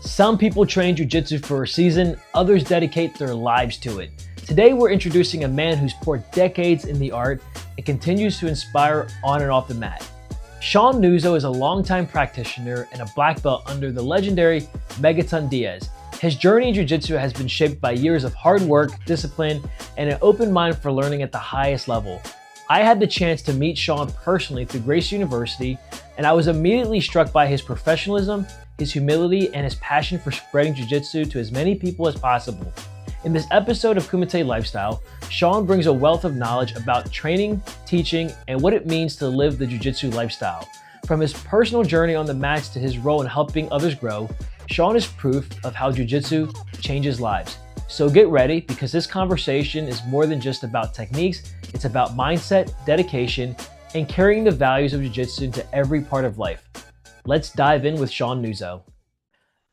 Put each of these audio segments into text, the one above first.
Some people train jiu-jitsu for a season, others dedicate their lives to it. Today we're introducing a man who's poured decades in the art and continues to inspire on and off the mat. Sean Nuzzo is a longtime practitioner and a black belt under the legendary Megaton Dias. His journey in jiu-jitsu has been shaped by years of hard work, discipline, and an open mind for learning at the highest level. I had the chance to meet Sean personally through Gracie University, and I was immediately struck by his professionalism, his humility, and his passion for spreading jiu-jitsu to as many people as possible. In this episode of Kumite Lifestyle, Sean brings a wealth of knowledge about training, teaching, and what it means to live the jiu-jitsu lifestyle. From his personal journey on the mats to his role in helping others grow, Sean is proof of how jiu-jitsu changes lives. So get ready, because this conversation is more than just about techniques. It's about mindset, dedication, and carrying the values of jiu-jitsu into every part of life. Let's dive in with Sean Nuzzo.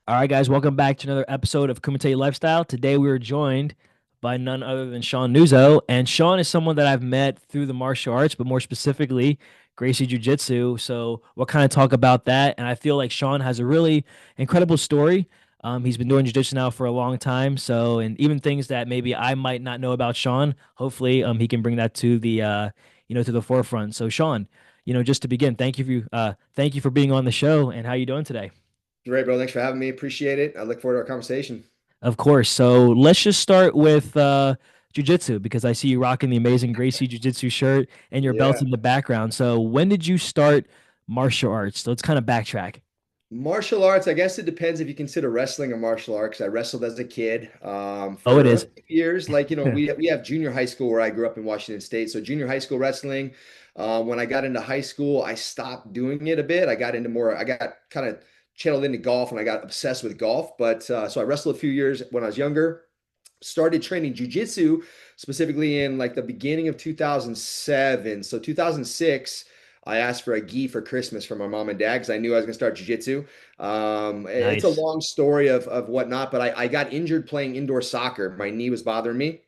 All right, guys, welcome back to another episode of Kumite Lifestyle. Today we are joined by none other than Sean Nuzzo, and Sean is someone that I've met through the martial arts, but more specifically, Gracie Jiu-Jitsu. So we'll kind of talk about that, and I feel like Sean has a really incredible story. He's been doing jiu-jitsu now for a long time, and even things that maybe I might not know about Sean, hopefully he can bring that to the to the forefront. So Sean, just to begin, thank you for being on the show, and how you doing today? Great, bro. Thanks for having me. Appreciate it. I look forward to our conversation. Of course. So let's just start with jiu-jitsu, because I see you rocking the amazing Gracie Jiu-Jitsu shirt and your belts Yeah. in the background. So when did you start martial arts? So let's kind of backtrack. Martial arts, I guess it depends if you consider wrestling a martial art, because I wrestled as a kid Oh, it for a is. few years. We have junior high school where I grew up in Washington State. So junior high school wrestling. When I got into high school, I stopped doing it a bit. I got kind of channeled into golf, and I got obsessed with golf. But so I wrestled a few years when I was younger. Started training jiu-jitsu specifically in like the beginning of 2007. So 2006, I asked for a gi for Christmas from my mom and dad because I knew I was going to start jiu-jitsu. It's a Nice. long story of whatnot, but I got injured playing indoor soccer. My knee was bothering me.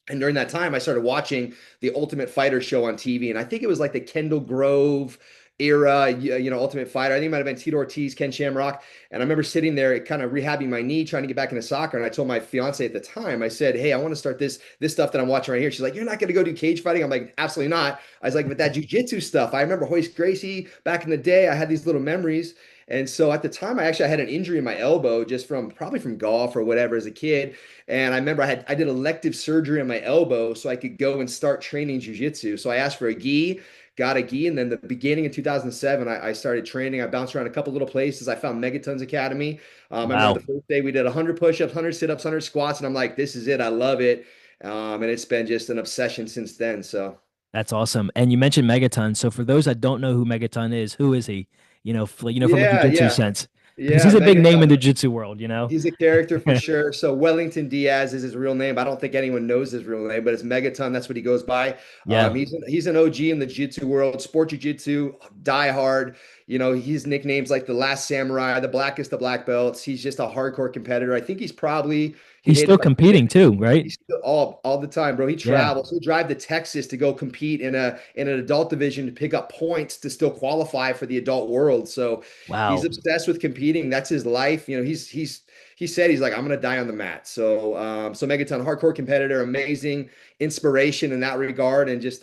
And during that time, I started watching the Ultimate Fighter show on TV. And I think it was like the Kendall Grove era, Ultimate Fighter. I think it might have been Tito Ortiz, Ken Shamrock. And I remember sitting there kind of rehabbing my knee, trying to get back into soccer. And I told my fiance at the time, I said, hey, I want to start this stuff that I'm watching right here. She's like, you're not going to go do cage fighting? I'm like, absolutely not. I was like, but that jiu-jitsu stuff, I remember Hoist Gracie back in the day. I had these little memories. And so at the time, I had an injury in my elbow just probably from golf or whatever as a kid. And I remember I did elective surgery on my elbow so I could go and start training jiu-jitsu. So I asked for a gi, got a gi, and then the beginning of 2007, I started training. I bounced around a couple little places. I found Megaton's Academy. I remember Wow. the first day we did 100 push-ups, 100 sit-ups, 100 squats, and I'm like, this is it. I love it. And it's been just an obsession since then. So That's awesome. And you mentioned Megaton. So for those that don't know who Megaton is, who is he? From a yeah, jiu-jitsu yeah, sense, because yeah. he's a big name in Megaton. the jiu-jitsu world. He's a character for sure. So Wellington Diaz is his real name. I don't think anyone knows his real name, but it's Megaton. That's what he goes by. Yeah. He's an OG in the jiu-jitsu world, sport jiu-jitsu, die hard. His nicknames like the Last Samurai, the Blackest of Black Belts. He's just a hardcore competitor. I think he He's made still it like competing too, right? he's still all the time, bro. He Yeah. travels. He'll drive to Texas to go compete in an adult division to pick up points to still qualify for the adult world. So he's Wow. obsessed with competing. That's his life. He said he's like, I'm gonna die on the mat. So Megaton, hardcore competitor, amazing inspiration in that regard, and just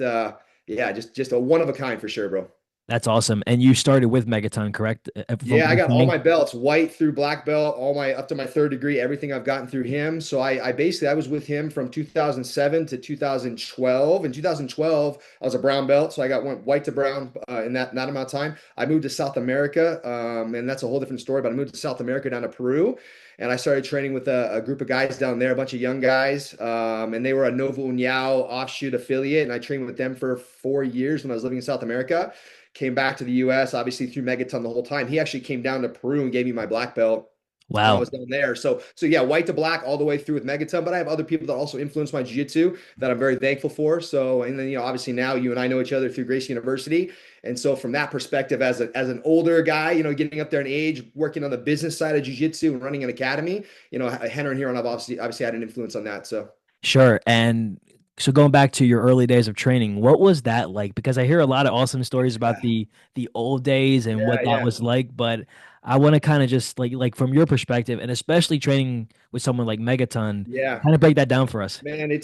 just a one of a kind for sure, bro. That's awesome. And you started with Megaton, correct? From Yeah, I got all understanding? my belts, white through black belt, all my up to my third degree, everything I've gotten through him. So I was with him from 2007 to 2012. In 2012, I was a brown belt, so went white to brown in that amount of time. I moved to South America, and that's a whole different story. But I moved to South America down to Peru, and I started training with a group of guys down there, a bunch of young guys, and they were a Novo União offshoot affiliate, and I trained with them for 4 years when I was living in South America. Came back to the US, obviously through Megaton the whole time. He actually came down to Peru and gave me my black belt when I Wow. was down there. So yeah, white to black all the way through with Megaton. But I have other people that also influence my jiu-jitsu that I'm very thankful for. So, and then, obviously now you and I know each other through Gracie University. And so from that perspective, as an older guy, getting up there in age, working on the business side of jiu-jitsu and running an academy, Henry and Huron, I've obviously had an influence on that. So Sure. And so going back to your early days of training, what was that like? Because I hear a lot of awesome stories about yeah, the old days and what that yeah. was like, but I want to kind of just like from your perspective, and especially training with someone like Megaton, Yeah. kind of break that down for us. Man,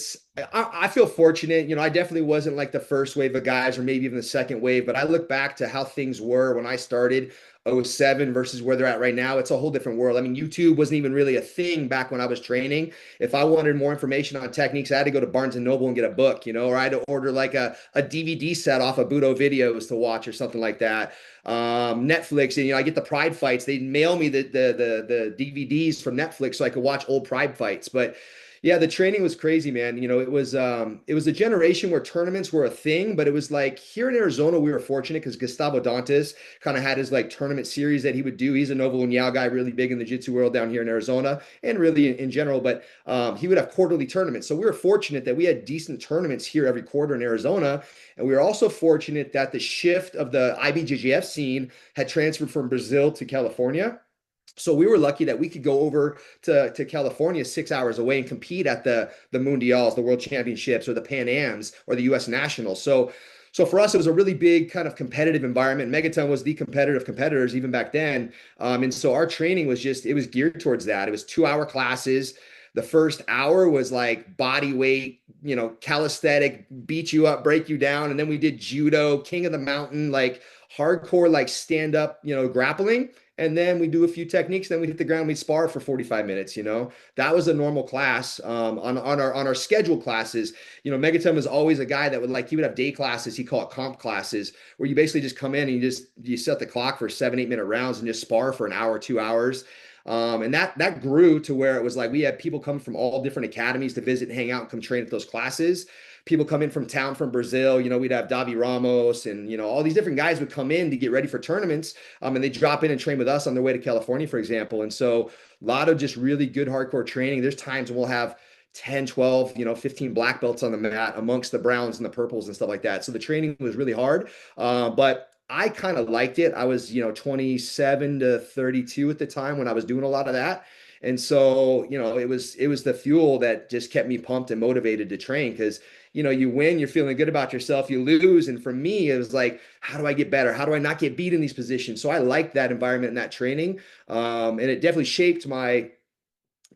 I feel fortunate. I definitely wasn't like the first wave of guys or maybe even the second wave, but I look back to how things were when I started '07 versus where they're at right now. It's a whole different world. I mean, YouTube wasn't even really a thing back when I was training. If I wanted more information on techniques, I had to go to Barnes and Noble and get a book, or I had to order like a DVD set off of Budo Videos to watch or something like that. Netflix, and I get the Pride fights. They mail me the DVDs from Netflix so I could watch old Pride fights. But yeah, the training was crazy, man. It was a generation where tournaments were a thing, but it was like here in Arizona, we were fortunate because Gustavo Dantas kind of had his like tournament series that he would do. He's a Novo União guy, really big in the jiu-jitsu world down here in Arizona and really in general. But he would have quarterly tournaments. So we were fortunate that we had decent tournaments here every quarter in Arizona. And we were also fortunate that the shift of the IBJJF scene had transferred from Brazil to California. So we were lucky that we could go over to California 6 hours away and compete at the Mundials, the World Championships, or the Pan Ams, or the U.S. Nationals. So for us, it was a really big kind of competitive environment. Megaton was the competitive competitors even back then. And so our training was it was geared towards that. It was 2 hour classes. The first hour was like body weight, calisthenic, beat you up, break you down. And then we did judo, king of the mountain, like hardcore, like stand up, grappling. And then we do a few techniques. Then we hit the ground. We spar for 45 minutes. That was a normal class. On our scheduled classes, Megaton was always a guy that he would have day classes. He called it comp classes, where you basically just come in and you set the clock for 7-8 minute rounds and just spar for an hour, 2 hours. And that grew to where it was like we had people come from all different academies to visit and hang out and come train at those classes. People come in from town from Brazil. We'd have Davi Ramos and all these different guys would come in to get ready for tournaments. And they drop in and train with us on their way to California, for example. And so a lot of just really good hardcore training. There's times when we'll have 10, 12, 15 black belts on the mat amongst the browns and the purples and stuff like that. So the training was really hard. But I kind of liked it. I was, 27 to 32 at the time when I was doing a lot of that. And so, it was the fuel that just kept me pumped and motivated to train because, you win, you're feeling good about yourself, you lose. And for me, it was like, how do I get better? How do I not get beat in these positions? So I liked that environment and that training. And it definitely shaped my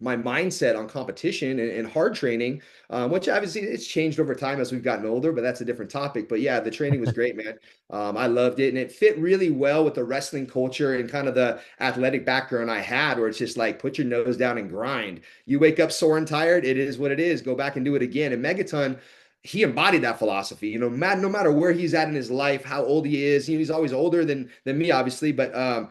mindset on competition and hard training, which obviously it's changed over time as we've gotten older, but that's a different topic. But yeah, the training was great, man. I loved it. And it fit really well with the wrestling culture and kind of the athletic background I had, where it's just like, put your nose down and grind. You wake up sore and tired. It is what it is. Go back and do it again. And Megaton, he embodied that philosophy, no matter where he's at in his life, how old he is, he's always older than me, obviously, but,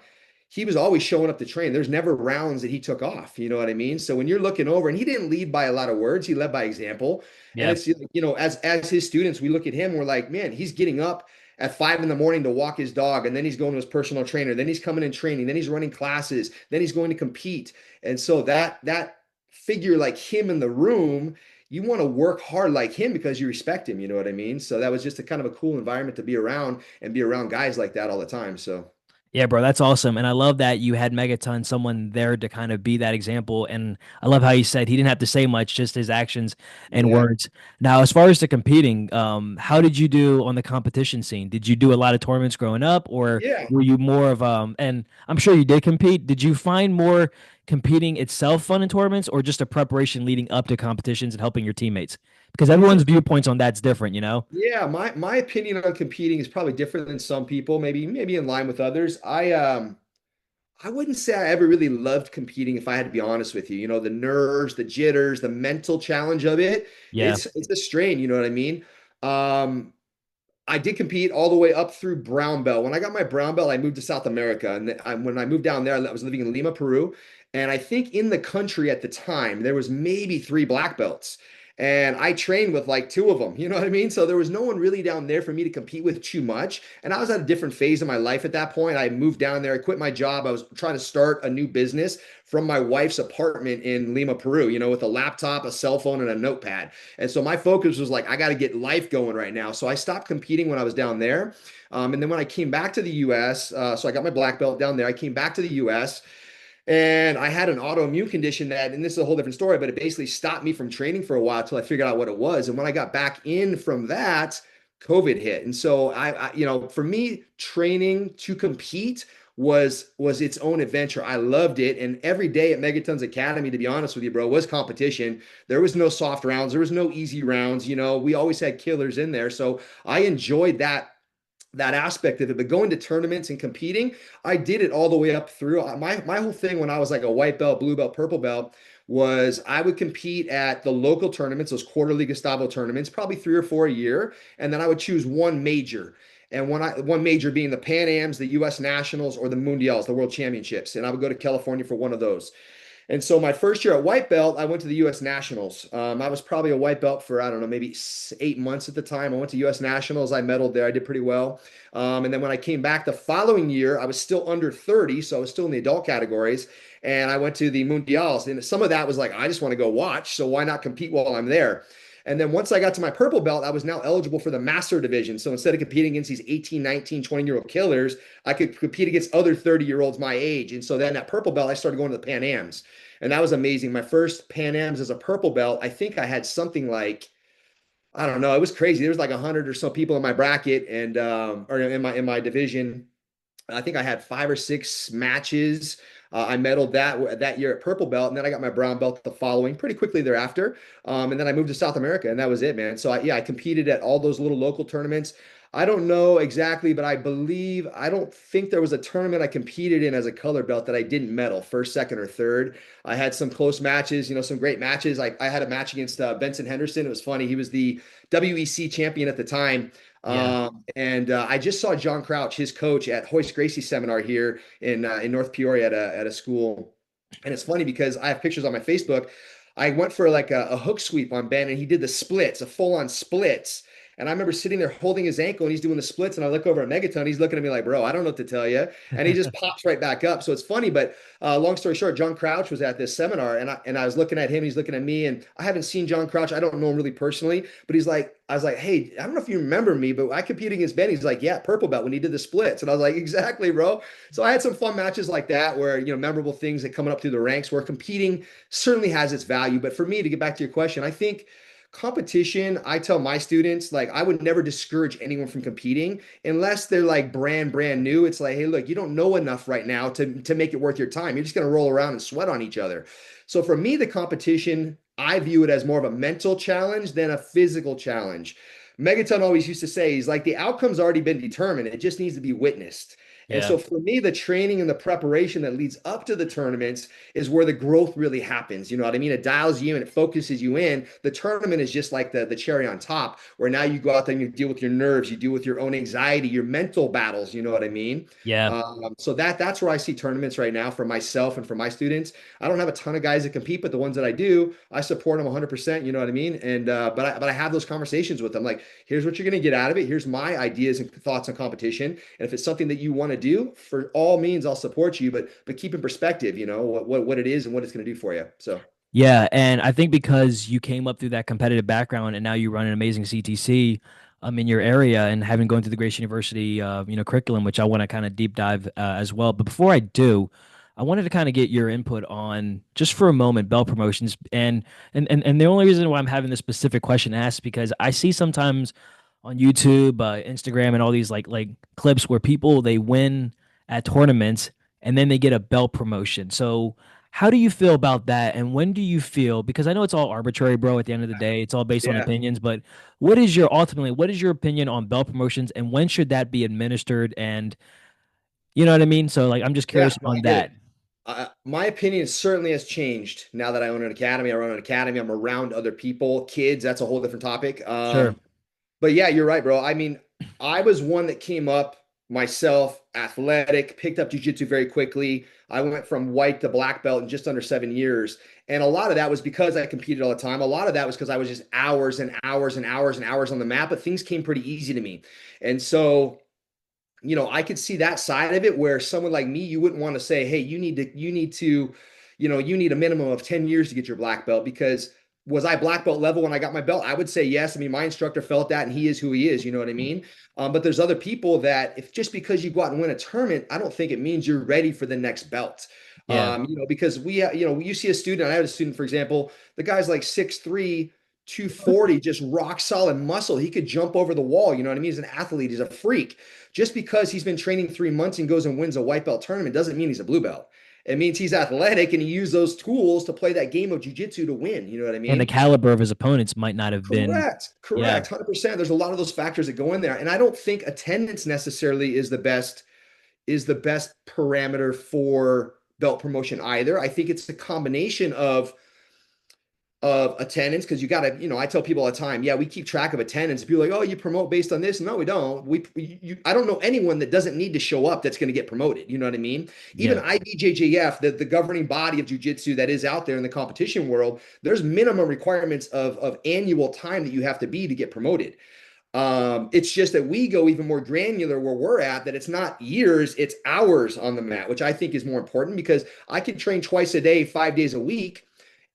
he was always showing up to train. There's never rounds that he took off. You know what I mean? So when you're looking over, and he didn't lead by a lot of words, he led by example. And Yeah. it's, as his students, we look at him, we're like, man, he's getting up at 5 a.m. to walk his dog. And then he's going to his personal trainer. Then he's coming and training. Then he's running classes. Then he's going to compete. And so that figure like him in the room, you want to work hard like him because you respect him. You know what I mean? So that was just a kind of a cool environment to be around and be around guys like that all the time. So. Yeah, bro, that's awesome. And I love that you had Megaton, someone there to kind of be that example. And I love how you said he didn't have to say much, just his actions and Yeah. words. Now, as far as the competing, how did you do on the competition scene? Did you do a lot of tournaments growing up, or Yeah. were you more of and I'm sure you did compete. Did you find more competing itself fun in tournaments or just a preparation leading up to competitions and helping your teammates? Because everyone's viewpoints on that's different, you know? Yeah, my opinion on competing is probably different than some people, maybe in line with others. I wouldn't say I ever really loved competing if I had to be honest with you. The nerves, the jitters, the mental challenge of it. Yeah. It's a strain, you know what I mean? Um, I did compete all the way up through brown belt. When I got my brown belt, I moved to South America. And when I moved down there, I was living in Lima, Peru. And I think in the country at the time, there was maybe 3 black belts. And I trained with like 2 of them. You know what I mean? So there was no one really down there for me to compete with too much. And I was at a different phase of my life at that point. I moved down there. I quit my job. I was trying to start a new business from my wife's apartment in Lima, Peru, with a laptop, a cell phone, and a notepad. And so my focus was like, I got to get life going right now. So I stopped competing when I was down there. And then when I came back to the US, so I got my black belt down there. I came back to the US and I had an autoimmune condition and this is a whole different story, but it basically stopped me from training for a while till I figured out what it was. And when I got back in from that, COVID hit. And so for me, training to compete was its own adventure. I loved it. And every day at Megaton's Academy, to be honest with you, bro, was competition. There was no soft rounds, there was no easy rounds. We always had killers in there. So I enjoyed that aspect of it. But going to tournaments and competing, I did it all the way up through. My whole thing when I was like a white belt, blue belt, purple belt was I would compete at the local tournaments, those quarterly Gustavo tournaments, probably 3 or 4 a year, and then I would choose one major. And one major being the Pan Ams, the U.S. Nationals, or the Mundials, the World Championships. And I would go to California for one of those. And so my first year at white belt, I went to the U.S. Nationals. I was probably a white belt for, I don't know, maybe 8 months at the time. I went to U.S. Nationals. I medaled there. I did pretty well. And then when I came back the following year, I was still under 30. So I was still in the adult categories. And I went to the Mundials. And some of that was like, I just want to go watch. So why not compete while I'm there? And then once I got to my purple belt, I was now eligible for the master division. So instead of competing against these 18, 19, 20-year-old killers, I could compete against other 30-year-olds my age. And so then at purple belt, I started going to the Pan Ams. And that was amazing. My first Pan Ams as a purple belt, I think I had something like, I don't know, it was crazy. There was like 100 or so people in my bracket and or in my division. I think I had 5 or 6 matches. I medaled that year at purple belt, and then I got my brown belt the following pretty quickly thereafter. And then I moved to South America, and that was it, man. So I competed at all those little local tournaments. I don't know exactly, but I don't think there was a tournament I competed in as a color belt that I didn't medal first, second, or third. I had some close matches, some great matches. I had a match against Benson Henderson. It was funny. He was the WEC champion at the time. Yeah. And I just saw John Crouch, his coach, at Hoist Gracie seminar here in North Peoria at a school. And it's funny because I have pictures on my Facebook. I went for like a hook sweep on Ben, and he did the splits, a full-on splits. And I remember sitting there holding his ankle and he's doing the splits. And I look over at Megaton. He's looking at me like, bro, I don't know what to tell you. And he just pops right back up. So it's funny. But long story short, John Crouch was at this seminar and I was looking at him. He's looking at me. And I haven't seen John Crouch. I don't know him really personally. But I was like, hey, I don't know if you remember me, but I competed against Ben. He's like, yeah, purple belt when he did the splits. And I was like, exactly, bro. So I had some fun matches like that where, memorable things that coming up through the ranks where competing certainly has its value. But for me, to get back to your question, I think competition, I tell my students, like, I would never discourage anyone from competing unless they're like brand new. It's like, hey, look, you don't know enough right now to make it worth your time. You're just going to roll around and sweat on each other. So for me, the competition, I view it as more of a mental challenge than a physical challenge. Megaton always used to say, he's like, the outcome's already been determined. It just needs to be witnessed. And Yeah. so for me, the training and the preparation that leads up to the tournaments is where the growth really happens. You know what I mean? It dials you and it focuses you in. The tournament is just like the cherry on top, where now you go out there and you deal with your nerves, you deal with your own anxiety, your mental battles. You know what I mean? Yeah. So that's where I see tournaments right now for myself and for my students. I don't have a ton of guys that compete, but the ones that I do, I support them 100%. You know what I mean? And but I have those conversations with them. Like, here's what you're going to get out of it. Here's my ideas and thoughts on competition. And if it's something that you want to do, for all means, I'll support you. But keep in perspective, what it is and what it's going to do for you. So Yeah, and I think because you came up through that competitive background and now you run an amazing CTC in your area and having gone through the Gracie University curriculum, which I want to kind of deep dive as well. But before I do, I wanted to kind of get your input on just for a moment bell promotions and the only reason why I'm having this specific question asked because I see sometimes on YouTube, Instagram, and all these like clips where people they win at tournaments and then they get a belt promotion. So how do you feel about that? And when do you feel, because I know it's all arbitrary, bro, at the end of the day, it's all based on yeah. opinions, but what is your opinion on belt promotions and when should that be administered? And you know what I mean? So like, I'm just Yeah, curious no, I on get that. it. My opinion certainly has changed now that I own an academy. I run an academy. I'm around other people, kids. That's a whole different topic. Sure. But yeah, you're right, bro. I mean, I was one that came up myself, athletic, picked up jiu-jitsu very quickly. I went from white to black belt in just under 7 years. And a lot of that was because I competed all the time. A lot of that was because I was just hours and hours and hours and hours on the mat, but things came pretty easy to me. And so I could see that side of it where someone like me, you wouldn't want to say, hey, you need a minimum of 10 years to get your black belt because was I black belt level when I got my belt? I would say yes. I mean, my instructor felt that and he is who he is, you know what I mean? But there's other people that if just because you go out and win a tournament, I don't think it means you're ready for the next belt. Yeah. Because you see a student, I had a student, for example, the guy's like 6'3", 240, just rock solid muscle. He could jump over the wall. You know what I mean? He's an athlete. He's a freak. Just because he's been training 3 months and goes and wins a white belt tournament doesn't mean he's a blue belt. It means he's athletic and he used those tools to play that game of jiu-jitsu to win. You know what I And the mean? caraber of his opponents might not have been. Correct. Yeah. Correct. 100%. There's a lot of those factors that go in there. And I don't think attendance necessarily is the best parameter for belt promotion either. I think it's a combination of attendance, because you got to, I tell people all the time, yeah, we keep track of attendance. People are like, oh, you promote based on this. No, we don't. I don't know anyone that doesn't need to show up that's going to get promoted. You know what I mean? Even Yeah. IBJJF, the governing body of jiu-jitsu that is out there in the competition world, there's minimum requirements of annual time that you have to be to get promoted. It's just that we go even more granular where we're at, that it's not years, it's hours on the mat, which I think is more important, because I can train twice a day, 5 days a week.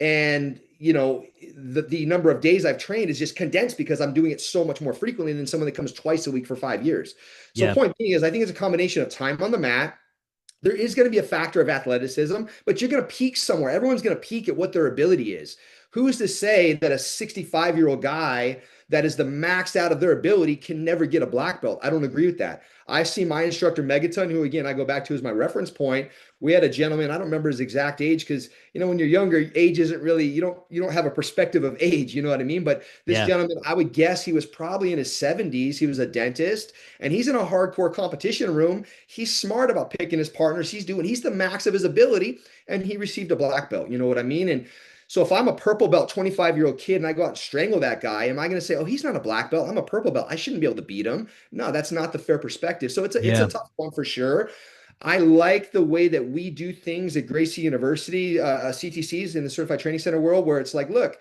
And, the number of days I've trained is just condensed because I'm doing it so much more frequently than someone that comes twice a week for 5 years. So Yeah. point being is, I think it's a combination of time on the mat. There is going to be a factor of athleticism, but you're going to peak somewhere. Everyone's going to peak at what their ability is. Who is to say that a 65-year-old guy that is the maxed out of their ability can never get a black belt? I don't agree with that. I see my instructor, Megaton, who, again, I go back to as my reference point. We had a gentleman, I don't remember his exact age, because, when you're younger, age isn't really, you don't have a perspective of age, you know what I mean? But this Yeah. gentleman, I would guess he was probably in his 70s. He was a dentist, and he's in a hardcore competition room. He's smart about picking his partners. He's the max of his ability, and he received a black belt. You know what I mean? And so if I'm a purple belt 25-year-old kid and I go out and strangle that guy, am I going to say, oh, he's not a black belt, I'm a purple belt, I shouldn't be able to beat him? No, that's not the fair perspective. So it's a Yeah. tough one for sure. I like the way that we do things at Gracie University, CTCs, in the Certified Training Center world, where it's like, look,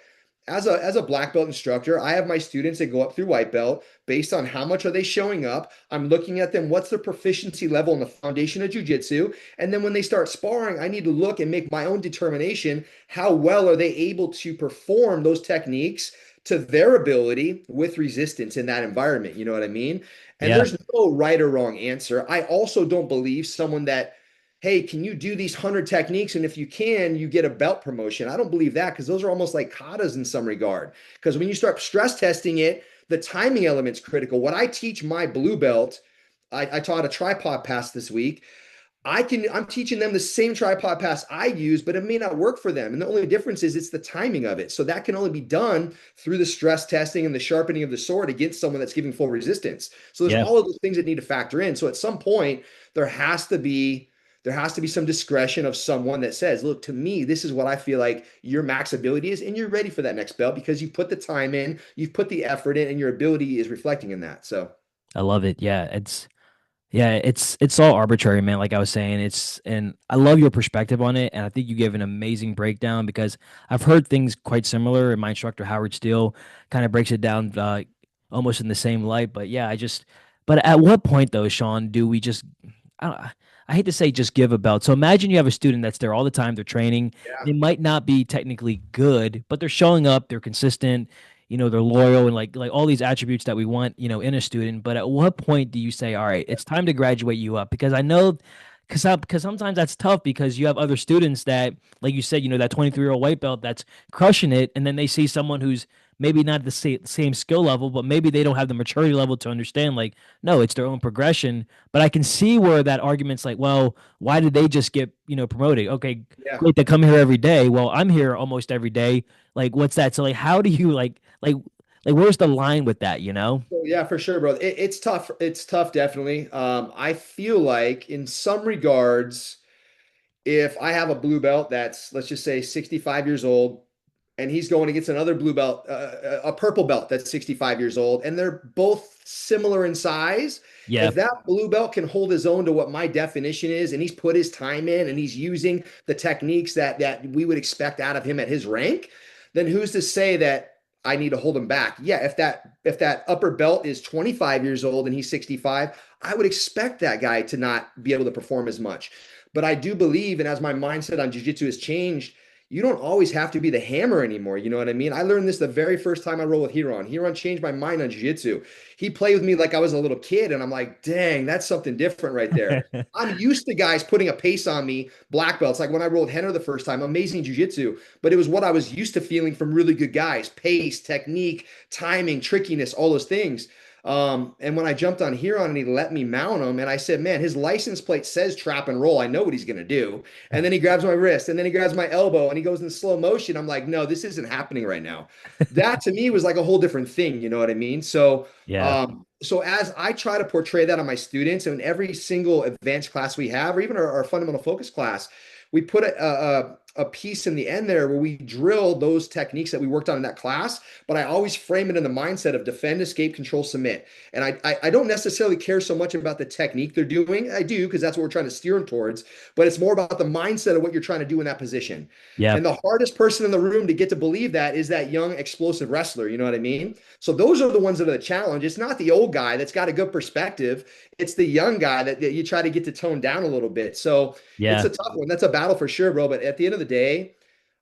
as a black belt instructor, I have my students that go up through white belt based on how much are they showing up. I'm looking at them, what's their proficiency level in the foundation of jiu-jitsu. And then when they start sparring, I need to look and make my own determination. How well are they able to perform those techniques to their ability with resistance in that environment? You know what I mean? And Yeah. there's no right or wrong answer. I also don't believe someone that, hey, can you do these 100 techniques? And if you can, you get a belt promotion. I don't believe that, because those are almost like katas in some regard. Because when you start stress testing it, the timing element's critical. What I teach my blue belt, I taught a tripod pass this week. I'm teaching them the same tripod pass I use, but it may not work for them. And the only difference is it's the timing of it. So that can only be done through the stress testing and the sharpening of the sword against someone that's giving full resistance. So there's Yeah. all of those things that need to factor in. So at some point, there has to be some discretion of someone that says, look, to me, this is what I feel like your max ability is, and you're ready for that next belt because you put the time in, you've put the effort in, and your ability is reflecting in that. So I love it. It's all arbitrary, man. Like I was saying, and I love your perspective on it. And I think you gave an amazing breakdown, because I've heard things quite similar. And my instructor, Howard Steele, kind of breaks it down almost in the same light. But yeah, but at what point though, Sean, do we just, I don't, I hate to say just give a belt. So imagine you have a student that's there all the time. They're training. yeah. They might not be technically good, but they're showing up. They're consistent. They're loyal and like all these attributes that we want, in a student. But at what point do you say, all right, it's time to graduate you up? Because I know, because sometimes that's tough, because you have other students that, like you said, that 23-year-old white belt that's crushing it, and then they see someone who's maybe not the same skill level, but maybe they don't have the maturity level to understand, like, no, it's their own progression. But I can see where that argument's like, well, why did they just get, promoted? Okay, Yeah. great, they come here every day. Well, I'm here almost every day. Like, what's that? So, like, how do you where's the line with that, So, yeah, for sure, bro. It's tough. It's tough, definitely. I feel like in some regards, if I have a blue belt that's, let's just say, 65 years old, and he's going against another blue belt, a purple belt that's 65 years old, and they're both similar in size. Yeah. If that blue belt can hold his own to what my definition is, and he's put his time in, and he's using the techniques that we would expect out of him at his rank, then who's to say that I need to hold him back? Yeah, if that upper belt is 25 years old and he's 65, I would expect that guy to not be able to perform as much. But I do believe, and as my mindset on jiu-jitsu has changed, you don't always have to be the hammer anymore. You know what I mean? I learned this the very first time I rolled with Huron. Huron changed my mind on jiu-jitsu. He played with me like I was a little kid, and I'm like, dang, that's something different right there. I'm used to guys putting a pace on me, black belts. Like when I rolled Henner the first time, amazing jiu-jitsu, but it was what I was used to feeling from really good guys: pace, technique, timing, trickiness, all those things. And when I jumped on Huron and he let me mount him, and I said, man, his license plate says trap and roll. I know what he's going to do. And then he grabs my wrist, and then he grabs my elbow, and he goes in slow motion. I'm like, no, this isn't happening right now. That to me was like a whole different thing. You know what I mean? So, Yeah. so as I try to portray that on my students, and in every single advanced class we have, or even our fundamental focus class, we put a piece in the end there where we drill those techniques that we worked on in that class, but I always frame it in the mindset of defend, escape, control, submit. And I don't necessarily care so much about the technique they're doing. I do, because that's what we're trying to steer them towards, but it's more about the mindset of what you're trying to do in that position. Yeah. And the hardest person in the room to get to believe that is that young, explosive wrestler. You know what I mean? So those are the ones that are the challenge. It's not the old guy that's got a good perspective. It's the young guy that you try to get to tone down a little bit. So it's Yeah. a tough one. That's a battle for sure, bro. But at the end of the day,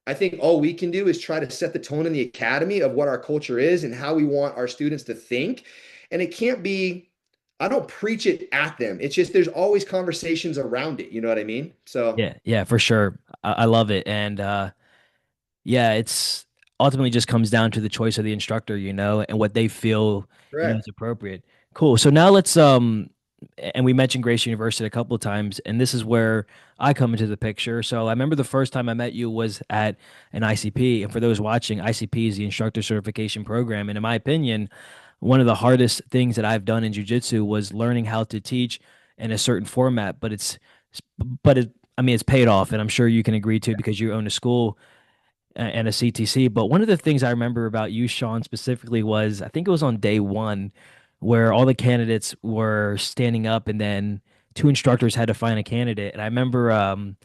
I think all we can do is try to set the tone in the academy of what our culture is and how we want our students to think. And it can't be, I don't preach it at them. It's just there's always conversations around it. You know what I mean? So, Yeah. Yeah, for sure. I love it. And yeah, it's ultimately just comes down to the choice of the instructor, and what they feel, is correct. appropriate. Cool. So now let's and we mentioned Gracie University a couple of times, and this is where I come into the picture. So I remember the first time I met you was at an ICP, and for those watching, ICP is the instructor certification program, and in my opinion, one of the hardest things that I've done in jiu-jitsu was learning how to teach in a certain format, I mean, it's paid off, and I'm sure you can agree to because you own a school and a CTC. But one of the things I remember about you, Sean, specifically was I think it was on day one where all the candidates were standing up and then two instructors had to find a candidate. And I remember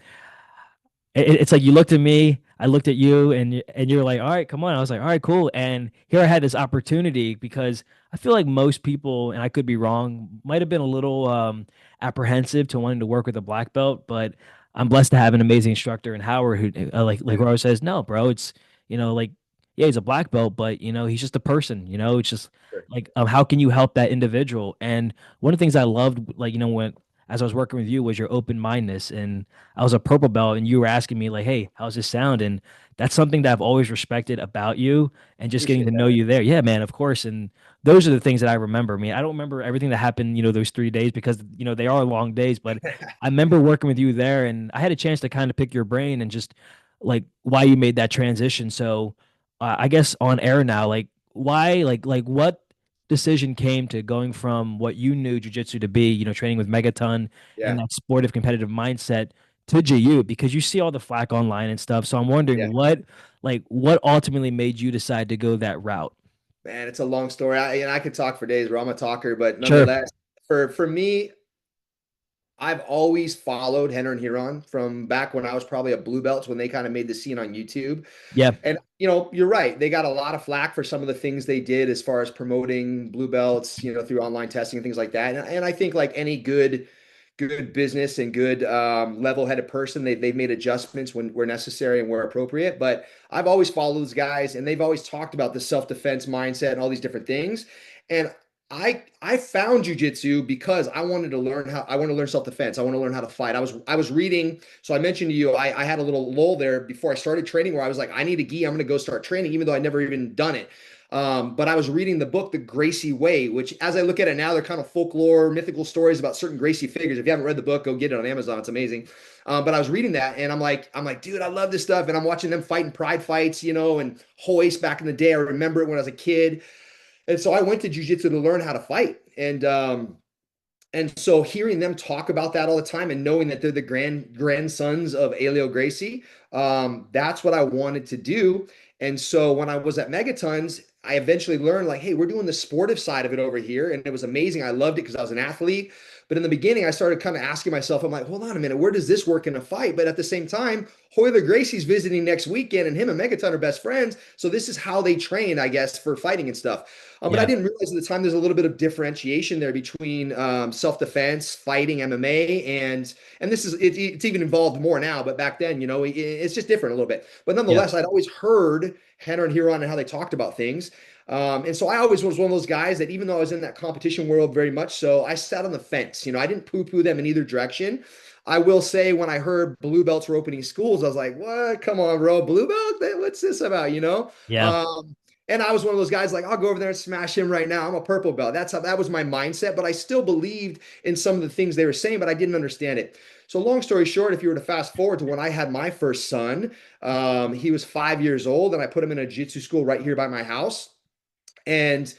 it's like you looked at me, I looked at you, and you're like, all right, come on. I was like, all right, cool. And here I had this opportunity because I feel like most people, and I could be wrong, might have been a little apprehensive to wanting to work with a black belt, but I'm blessed to have an amazing instructor in Howard who like Rose says, no, bro, it's like yeah, he's a black belt, but he's just a person, it's just like how can you help that individual? And one of the things I loved, like when as I was working with you, was your open mindedness. And I was a purple belt, and you were asking me like, "Hey, how's this sound?" And that's something that I've always respected about you, and just getting Appreciate to know that. you there. Yeah, man, of course. And those are the things that I remember. I mean, I don't remember everything that happened, those 3 days because they are long days. But I remember working with you there, and I had a chance to kind of pick your brain and just like why you made that transition. So I guess on air now, like why, like what decision came to going from what you knew jujitsu to be, training with Megaton and Yeah. that sportive competitive mindset to JU because you see all the flack online and stuff. So I'm Yeah. wondering what ultimately made you decide to go that route? Man, it's a long story. And I could talk for days, bro. I'm a talker, but Sure. nonetheless, for me, I've always followed Henner and Huron from back when I was probably a blue belt when they kind of made the scene on YouTube. Yeah. And you're right. They got a lot of flack for some of the things they did as far as promoting blue belts, through online testing and things like that. And I think like any good business and good level-headed person, they've made adjustments when where necessary and where appropriate. But I've always followed those guys, and they've always talked about the self-defense mindset and all these different things. And I found jujitsu because I wanted to learn self-defense. I want to learn how to fight. I was reading. So I mentioned to you, I had a little lull there before I started training where I was like, I need a gi. I'm going to go start training, even though I never even done it. But I was reading the book, The Gracie Way, which as I look at it now, they're kind of folklore, mythical stories about certain Gracie figures. If you haven't read the book, go get it on Amazon. It's amazing. But I was reading that and I'm like, dude, I love this stuff. And I'm watching them fighting pride fights, and hoist back in the day. I remember it when I was a kid. And so I went to jujitsu to learn how to fight. And so hearing them talk about that all the time and knowing that they're the grandsons of Elio Gracie, that's what I wanted to do. And so when I was at Megatons, I eventually learned like, hey, we're doing the sportive side of it over here. And it was amazing. I loved it because I was an athlete. But in the beginning, I started kind of asking myself, I'm like, hold on a minute, where does this work in a fight? But at the same time, Royler Gracie's visiting next weekend, and him and Megaton are best friends. So this is how they train, I guess, for fighting and stuff. But I Yeah. didn't realize at the time there's a little bit of differentiation there between self-defense, fighting, MMA, and this is it's even involved more now. But back then, it's just different a little bit. But Yeah. nonetheless, I'd always heard Henner and Huron and how they talked about things. And so I always was one of those guys that even though I was in that competition world very much so, I sat on the fence. I didn't poo-poo them in either direction. I will say when I heard blue belts were opening schools, I was like, what? Come on, bro. Blue belt? What's this about? Yeah. And I was one of those guys like, I'll go over there and smash him right now. I'm a purple belt. That was my mindset, but I still believed in some of the things they were saying, but I didn't understand it. So long story short, if you were to fast forward to when I had my first son, he was 5 years old and I put him in a jiu-jitsu school right here by my house. And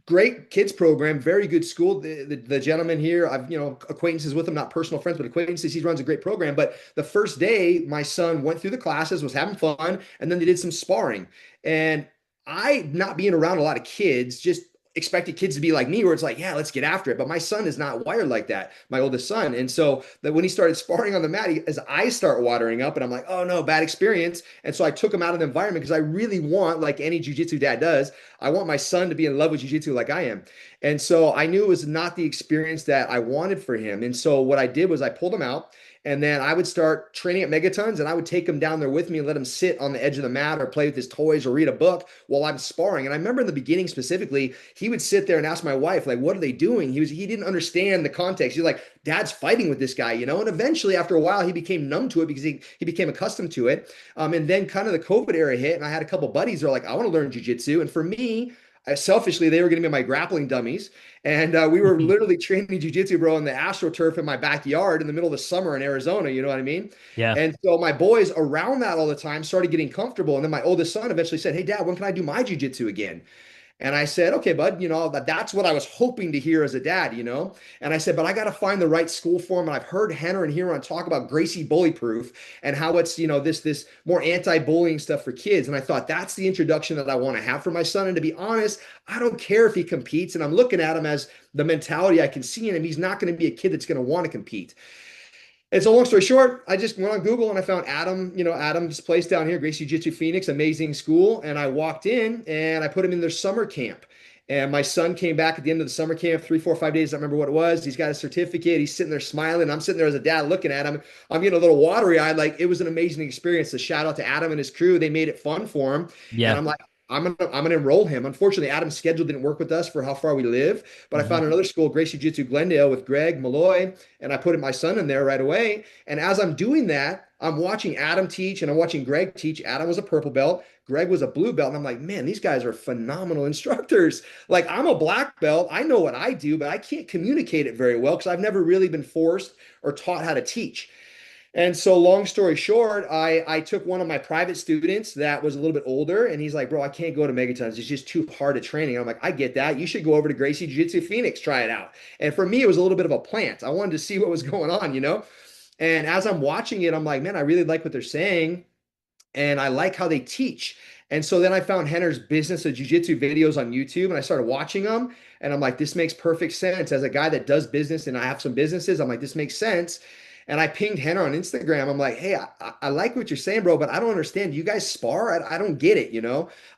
great kids program, very good school. The gentleman here, I've acquaintances with him, not personal friends, but acquaintances. He runs a great program. But the first day, my son went through the classes, was having fun, and then they did some sparring. And I, not being around a lot of kids, just expected kids to be like me, where it's like, yeah, let's get after it. But my son is not wired like that, my oldest son. And so that when he started sparring on the mat, his eyes start watering up, and I'm like, oh no, bad experience. And so I took him out of the environment because I really want, like any jiu-jitsu dad does, I want my son to be in love with jiu-jitsu like I am. And so I knew it was not the experience that I wanted for him. And so what I did was I pulled him out. And then I would start training at Megatons, and I would take him down there with me and let him sit on the edge of the mat or play with his toys or read a book while I'm sparring. And I remember in the beginning specifically, he would sit there and ask my wife, like, what are they doing? He didn't understand the context. He's like, Dad's fighting with this guy, And eventually, after a while, he became numb to it because he became accustomed to it. And then kind of the COVID era hit, and I had a couple buddies who are like, I want to learn jiu-jitsu. And for me, selfishly, they were going to be my grappling dummies. And we were literally training jiu-jitsu, bro, on the AstroTurf in my backyard in the middle of the summer in Arizona. You know what I mean? Yeah. And so my boys around that all the time started getting comfortable. And then my oldest son eventually said, hey, Dad, when can I do my jiu-jitsu again? And I said, okay, bud, that's what I was hoping to hear as a dad, And I said, but I got to find the right school for him. And I've heard Henner and Huron talk about Gracie Bully Proof and how it's, this more anti-bullying stuff for kids. And I thought that's the introduction that I want to have for my son. And to be honest, I don't care if he competes. And I'm looking at him as the mentality I can see in him. He's not going to be a kid that's going to want to compete. And so long story short, I just went on Google and I found Adam's place down here, Gracie Jiu-Jitsu Phoenix, amazing school. And I walked in and I put him in their summer camp. And my son came back at the end of the summer camp, 3, 4, 5 days. I don't remember what it was. He's got a certificate. He's sitting there smiling. I'm sitting there as a dad looking at him. I'm getting a little watery eyed. Like, it was an amazing experience. So shout out to Adam and his crew. They made it fun for him. Yeah. And I'm like, I'm gonna enroll him. Unfortunately, Adam's schedule didn't work with us for how far we live, but I found another school, Gracie Jiu-Jitsu Glendale, with Greg Malloy, and I put my son in there right away. And as I'm doing that, I'm watching Adam teach and I'm watching Greg teach. Adam was a purple belt, Greg was a blue belt, and I'm like, man, these guys are phenomenal instructors. Like, I'm a black belt, I know what I do, but I can't communicate it very well because I've never really been forced or taught how to teach. And so long story short, I took one of my private students that was a little bit older, and he's like, bro, I can't go to Megatons. It's just too hard at training. I'm like, I get that. You should go over to Gracie Jiu-Jitsu Phoenix, try it out. And for me, it was a little bit of a plant. I wanted to see what was going on, And as I'm watching it, I'm like, man, I really like what they're saying. And I like how they teach. And so then I found Henner's Business of Jiu-Jitsu videos on YouTube, and I started watching them. And I'm like, this makes perfect sense. As a guy that does business and I have some businesses, I'm like, this makes sense. And I pinged Henner on Instagram. I'm like, hey, I like what you're saying, bro, but I don't understand. Do you guys spar? I don't get it,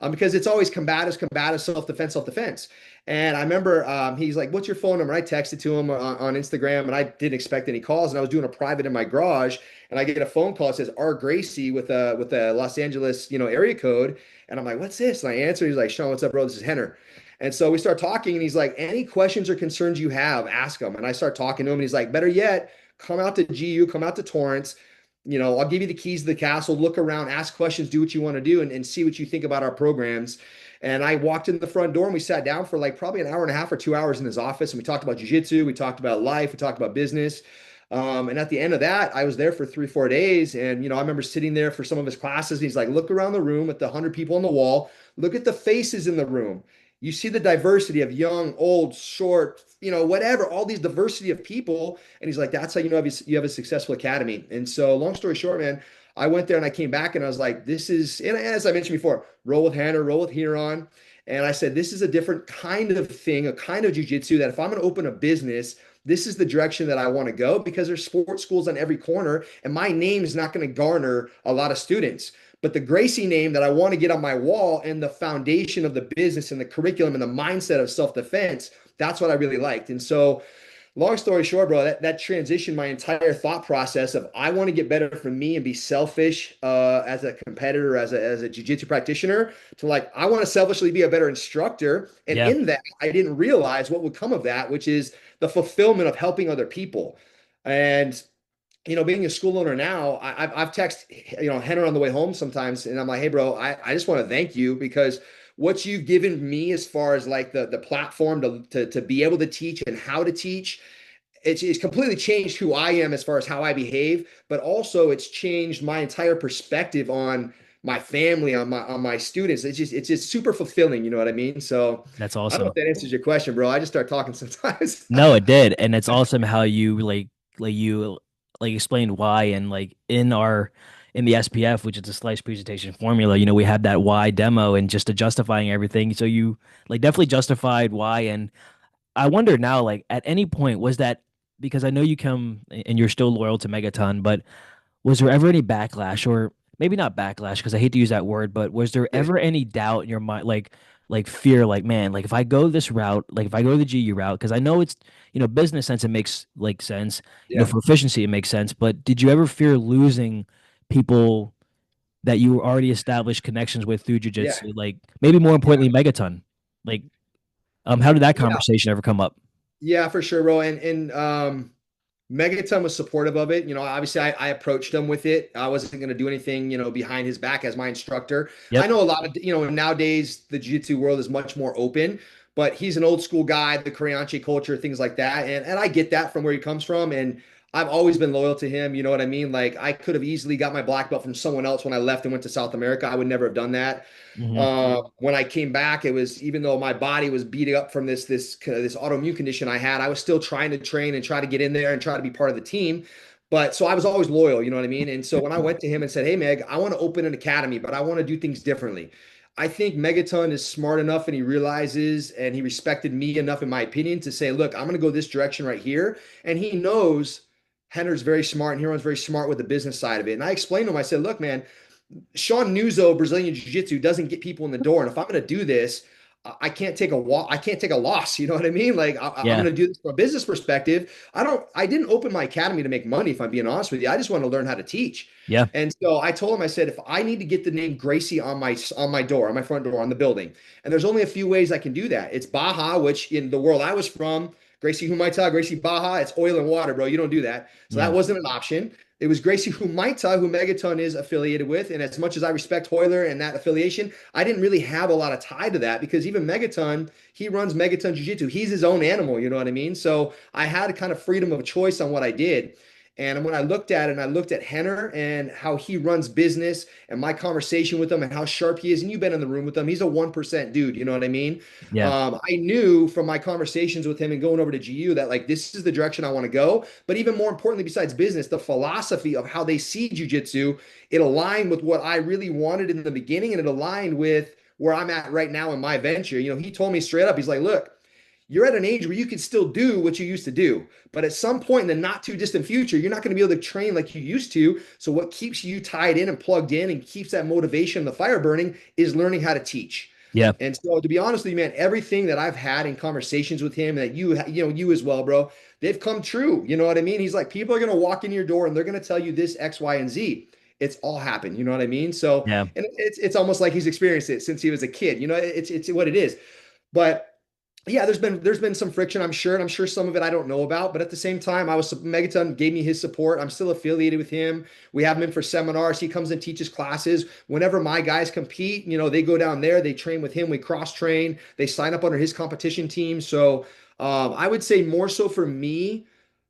because it's always combative, self-defense. And I remember he's like, what's your phone number? I texted to him on Instagram, and I didn't expect any calls. And I was doing a private in my garage, and I get a phone call. It says R. Gracie with a Los Angeles, area code. And I'm like, what's this? And I answer. He's like, Sean, what's up, bro? This is Henner. And so we start talking, and he's like, any questions or concerns you have, ask him. And I start talking to him, and he's like, better yet, come out to GU, come out to Torrance. I'll give you the keys to the castle, look around, ask questions, do what you want to do, and see what you think about our programs. And I walked in the front door, and we sat down for like probably an hour and a half or 2 hours in his office. And we talked about jiu-jitsu, we talked about life, we talked about business. And at the end of that, I was there for 3, 4 days. And, I remember sitting there for some of his classes. And he's like, look around the room at the 100 people on the wall, look at the faces in the room. You see the diversity of young, old, short, whatever, all these diversity of people. And he's like, that's how you have a successful academy. And so long story short, man, I went there and I came back and I was like, this is, and as I mentioned before, roll with Henner, roll with Huron. And I said, this is a different kind of thing, a kind of jiu-jitsu that if I'm going to open a business, this is the direction that I want to go, because there's sports schools on every corner and my name is not going to garner a lot of students. But the Gracie name that I want to get on my wall, and the foundation of the business and the curriculum and the mindset of self-defense, that's what I really liked. And so, long story short, bro, that transitioned my entire thought process of, I want to get better for me and be selfish as a competitor, as a jiu-jitsu practitioner, to like, I want to selfishly be a better instructor. And Yeah. in that, I didn't realize what would come of that, which is the fulfillment of helping other people. And being a school owner now, I've texted, Henner on the way home sometimes, and I'm like, hey, bro, I just want to thank you, because what you've given me as far as like the platform to be able to teach and how to teach, it's completely changed who I am as far as how I behave, but also it's changed my entire perspective on my family, on my students. It's just super fulfilling, you know what I mean? So That's I don't know awesome. if that answers your question, bro. I just start talking sometimes. No, it did. And it's awesome how you you explained why, and like in the SPF, which is the slice presentation formula, we had that why demo and just justifying everything. So you definitely justified why. And I wonder now, like at any point was that, because I know you come and you're still loyal to Megaton, but was there ever any backlash, or maybe not backlash because I hate to use that word, but was there ever any doubt in your mind, like fear, like man, like if I go this route, like if I go the GU route, because I know it's business sense, it makes like sense, Yeah. for efficiency it makes sense, but did you ever fear losing people that you already established connections with through Yeah. jujitsu, like maybe more Yeah. importantly Megaton, like how did that Yeah. conversation ever come up? Yeah, for sure, bro. And Megaton was supportive of it. Obviously I approached him with it. I wasn't going to do anything, behind his back as my instructor. I Yep. know a lot of, nowadays the jiu-jitsu world is much more open, but he's an old school guy, the Koreanchi culture, things like that. And I get that from where he comes from. And I've always been loyal to him. You know what I mean? Like, I could have easily got my black belt from someone else when I left and went to South America. I would never have done that. Hmm. When I came back, it was, even though my body was beating up from this autoimmune condition I had, I was still trying to train and try to get in there and try to be part of the team. But so I was always loyal, you know what I mean? And so when I went to him and said, "Hey, Meg, I want to open an academy, but I want to do things differently." I think Megaton is smart enough, and he realizes, and he respected me enough, in my opinion, to say, "Look, I'm going to go this direction right here." And he knows Henner's very smart, and Heron's very smart with the business side of it. And I explained to him, I said, "Look, man, Sean Nuzzo, Brazilian Jiu-Jitsu, doesn't get people in the door. And if I'm going to do this, I can't take I can't take a loss. You know what I mean? Like, I'm going Yeah. to do this from a business perspective. I didn't open my academy to make money, if I'm being honest with you. I just want to learn how to teach." Yeah. And so I told him, I said, if I need to get the name Gracie on my door, on my front door, on the building, and there's only a few ways I can do that. It's Baja, which in the world I was from, Gracie Humaita, Gracie Baja, it's oil and water, bro. You don't do that. So that Yeah. wasn't an option. It was Gracie Humaita, who Megaton is affiliated with. And as much as I respect Hoyler and that affiliation, I didn't really have a lot of tie to that, because even Megaton, he runs Megaton Jiu-Jitsu. He's his own animal, you know what I mean? So I had a kind of freedom of choice on what I did. And when I looked at it, and I looked at Henner and how he runs business and my conversation with him and how sharp he is, and you've been in the room with him, he's a 1% dude, you know what I mean? Yeah. I knew from my conversations with him and going over to GU that, like, this is the direction I want to go. But even more importantly, besides business, the philosophy of how they see jiu-jitsu, it aligned with what I really wanted in the beginning, and it aligned with where I'm at right now in my venture. He told me straight up, he's like, "Look, you're at an age where you can still do what you used to do. But at some point in the not too distant future, you're not going to be able to train like you used to. So what keeps you tied in and plugged in and keeps that motivation, the fire burning, is learning how to teach." Yeah. And so, to be honest with you, man, everything that I've had in conversations with him, that you as well, bro, they've come true. You know what I mean? He's like, people are going to walk in your door and they're going to tell you this, X, Y, and Z. It's all happened. You know what I mean? So, Yeah. and it's almost like he's experienced it since he was a kid. It's what it is. But yeah, there's been some friction, I'm sure, and I'm sure some of it I don't know about. But at the same time, Megaton gave me his support. I'm still affiliated with him. We have him in for seminars. He comes and teaches classes. Whenever my guys compete, they go down there, they train with him. We cross train. They sign up under his competition team. So I would say more so for me,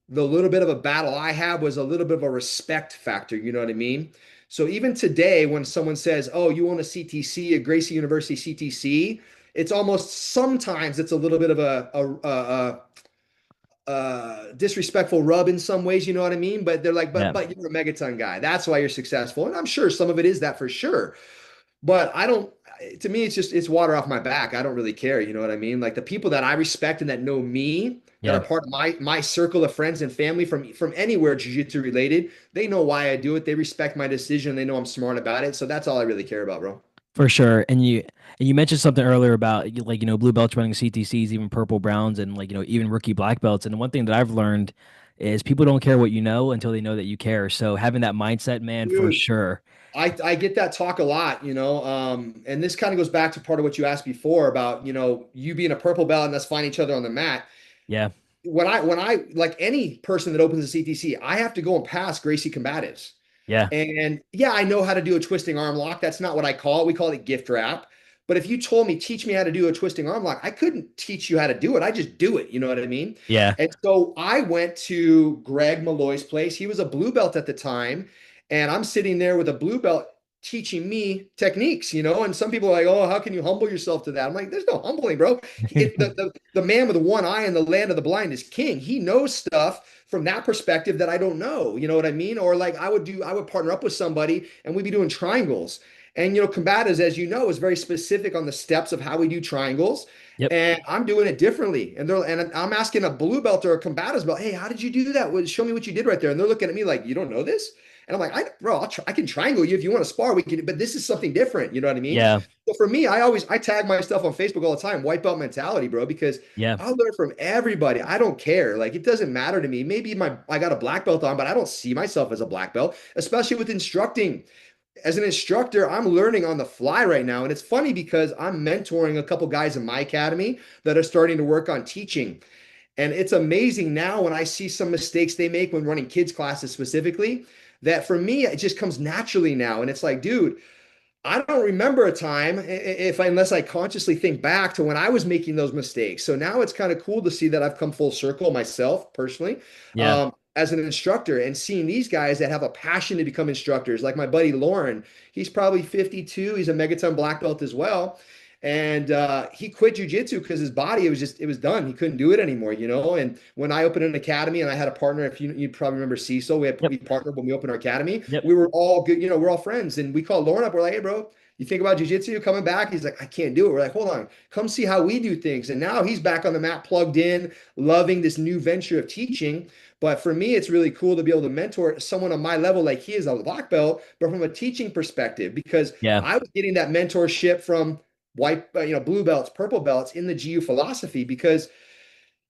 the little bit of a battle I have was a little bit of a respect factor. You know what I mean? So even today, when someone says, "Oh, you own a CTC, a Gracie University CTC," it's almost sometimes it's a little bit of a disrespectful rub in some ways, you know what I mean? But they're like, but Yeah. but you're a Megaton guy. That's why you're successful. And I'm sure some of it is that for sure. But I don't, to me, it's water off my back. I don't really care. You know what I mean? Like, the people that I respect and that know me, that are Yeah. part of my circle of friends and family from anywhere jiu-jitsu related. They know why I do it. They respect my decision. They know I'm smart about it. So that's all I really care about, bro. For sure. And you mentioned something earlier about like, blue belts running CTCs, even purple browns and like, even rookie black belts. And one thing that I've learned is people don't care what you know until they know that you care. So having that mindset, man, for Dude, sure. I get that talk a lot, and this kind of goes back to part of what you asked before about, you being a purple belt and us finding each other on the mat. Yeah. When I like any person that opens a CTC, I have to go and pass Gracie combatives. Yeah. And yeah, I know how to do a twisting arm lock. That's not what I call it. We call it gift wrap. But if you told me, teach me how to do a twisting arm lock, I couldn't teach you how to do it. I just do it. You know what I mean? Yeah. And so I went to Greg Malloy's place. He was a blue belt at the time. And I'm sitting there with a blue belt teaching me techniques, and some people are like, oh, how can you humble yourself to that? I'm like, there's no humbling, bro. The man with the one eye in the land of the blind is king. He knows stuff from that perspective that I don't know. You know what I mean? Or like I would partner up with somebody and we'd be doing triangles. And combatives, as you know, is very specific on the steps of how we do triangles. Yep. And I'm doing it differently. And I'm asking a blue belt or a combatives belt, hey, how did you do that? Well, show me what you did right there. And they're looking at me like, you don't know this? And I'm like, bro, I can triangle you if you want to spar. We can, but this is something different. You know what I mean? Yeah. So for me, I tag my stuff on Facebook all the time, white belt mentality, bro, because Yeah. I'll learn from everybody. I don't care. Like it doesn't matter to me. Maybe I got a black belt on, but I don't see myself as a black belt, especially with instructing. As an instructor, I'm learning on the fly right now. And it's funny because I'm mentoring a couple guys in my academy that are starting to work on teaching. And it's amazing now when I see some mistakes they make when running kids classes specifically, that for me, it just comes naturally now. And it's like, dude, I don't remember a time unless I consciously think back to when I was making those mistakes. So now it's kind of cool to see that I've come full circle myself personally, Yeah. as an instructor, and seeing these guys that have a passion to become instructors. Like my buddy Lauren, he's probably 52. He's a Megaton black belt as well. And he quit jujitsu because his body, it was done. He couldn't do it anymore, And when I opened an academy and I had a partner, if you probably remember Cecil, Yep. we partnered when we opened our academy. Yep. We were all good, we're all friends. And we called Lauren up. We're like, hey, bro, you think about jujitsu coming back? He's like, I can't do it. We're like, hold on, come see how we do things. And now he's back on the mat, plugged in, loving this new venture of teaching. But for me, it's really cool to be able to mentor someone on my level, like he is a black belt, but from a teaching perspective, because Yeah. I was getting that mentorship from blue belts, purple belts in the GU philosophy, because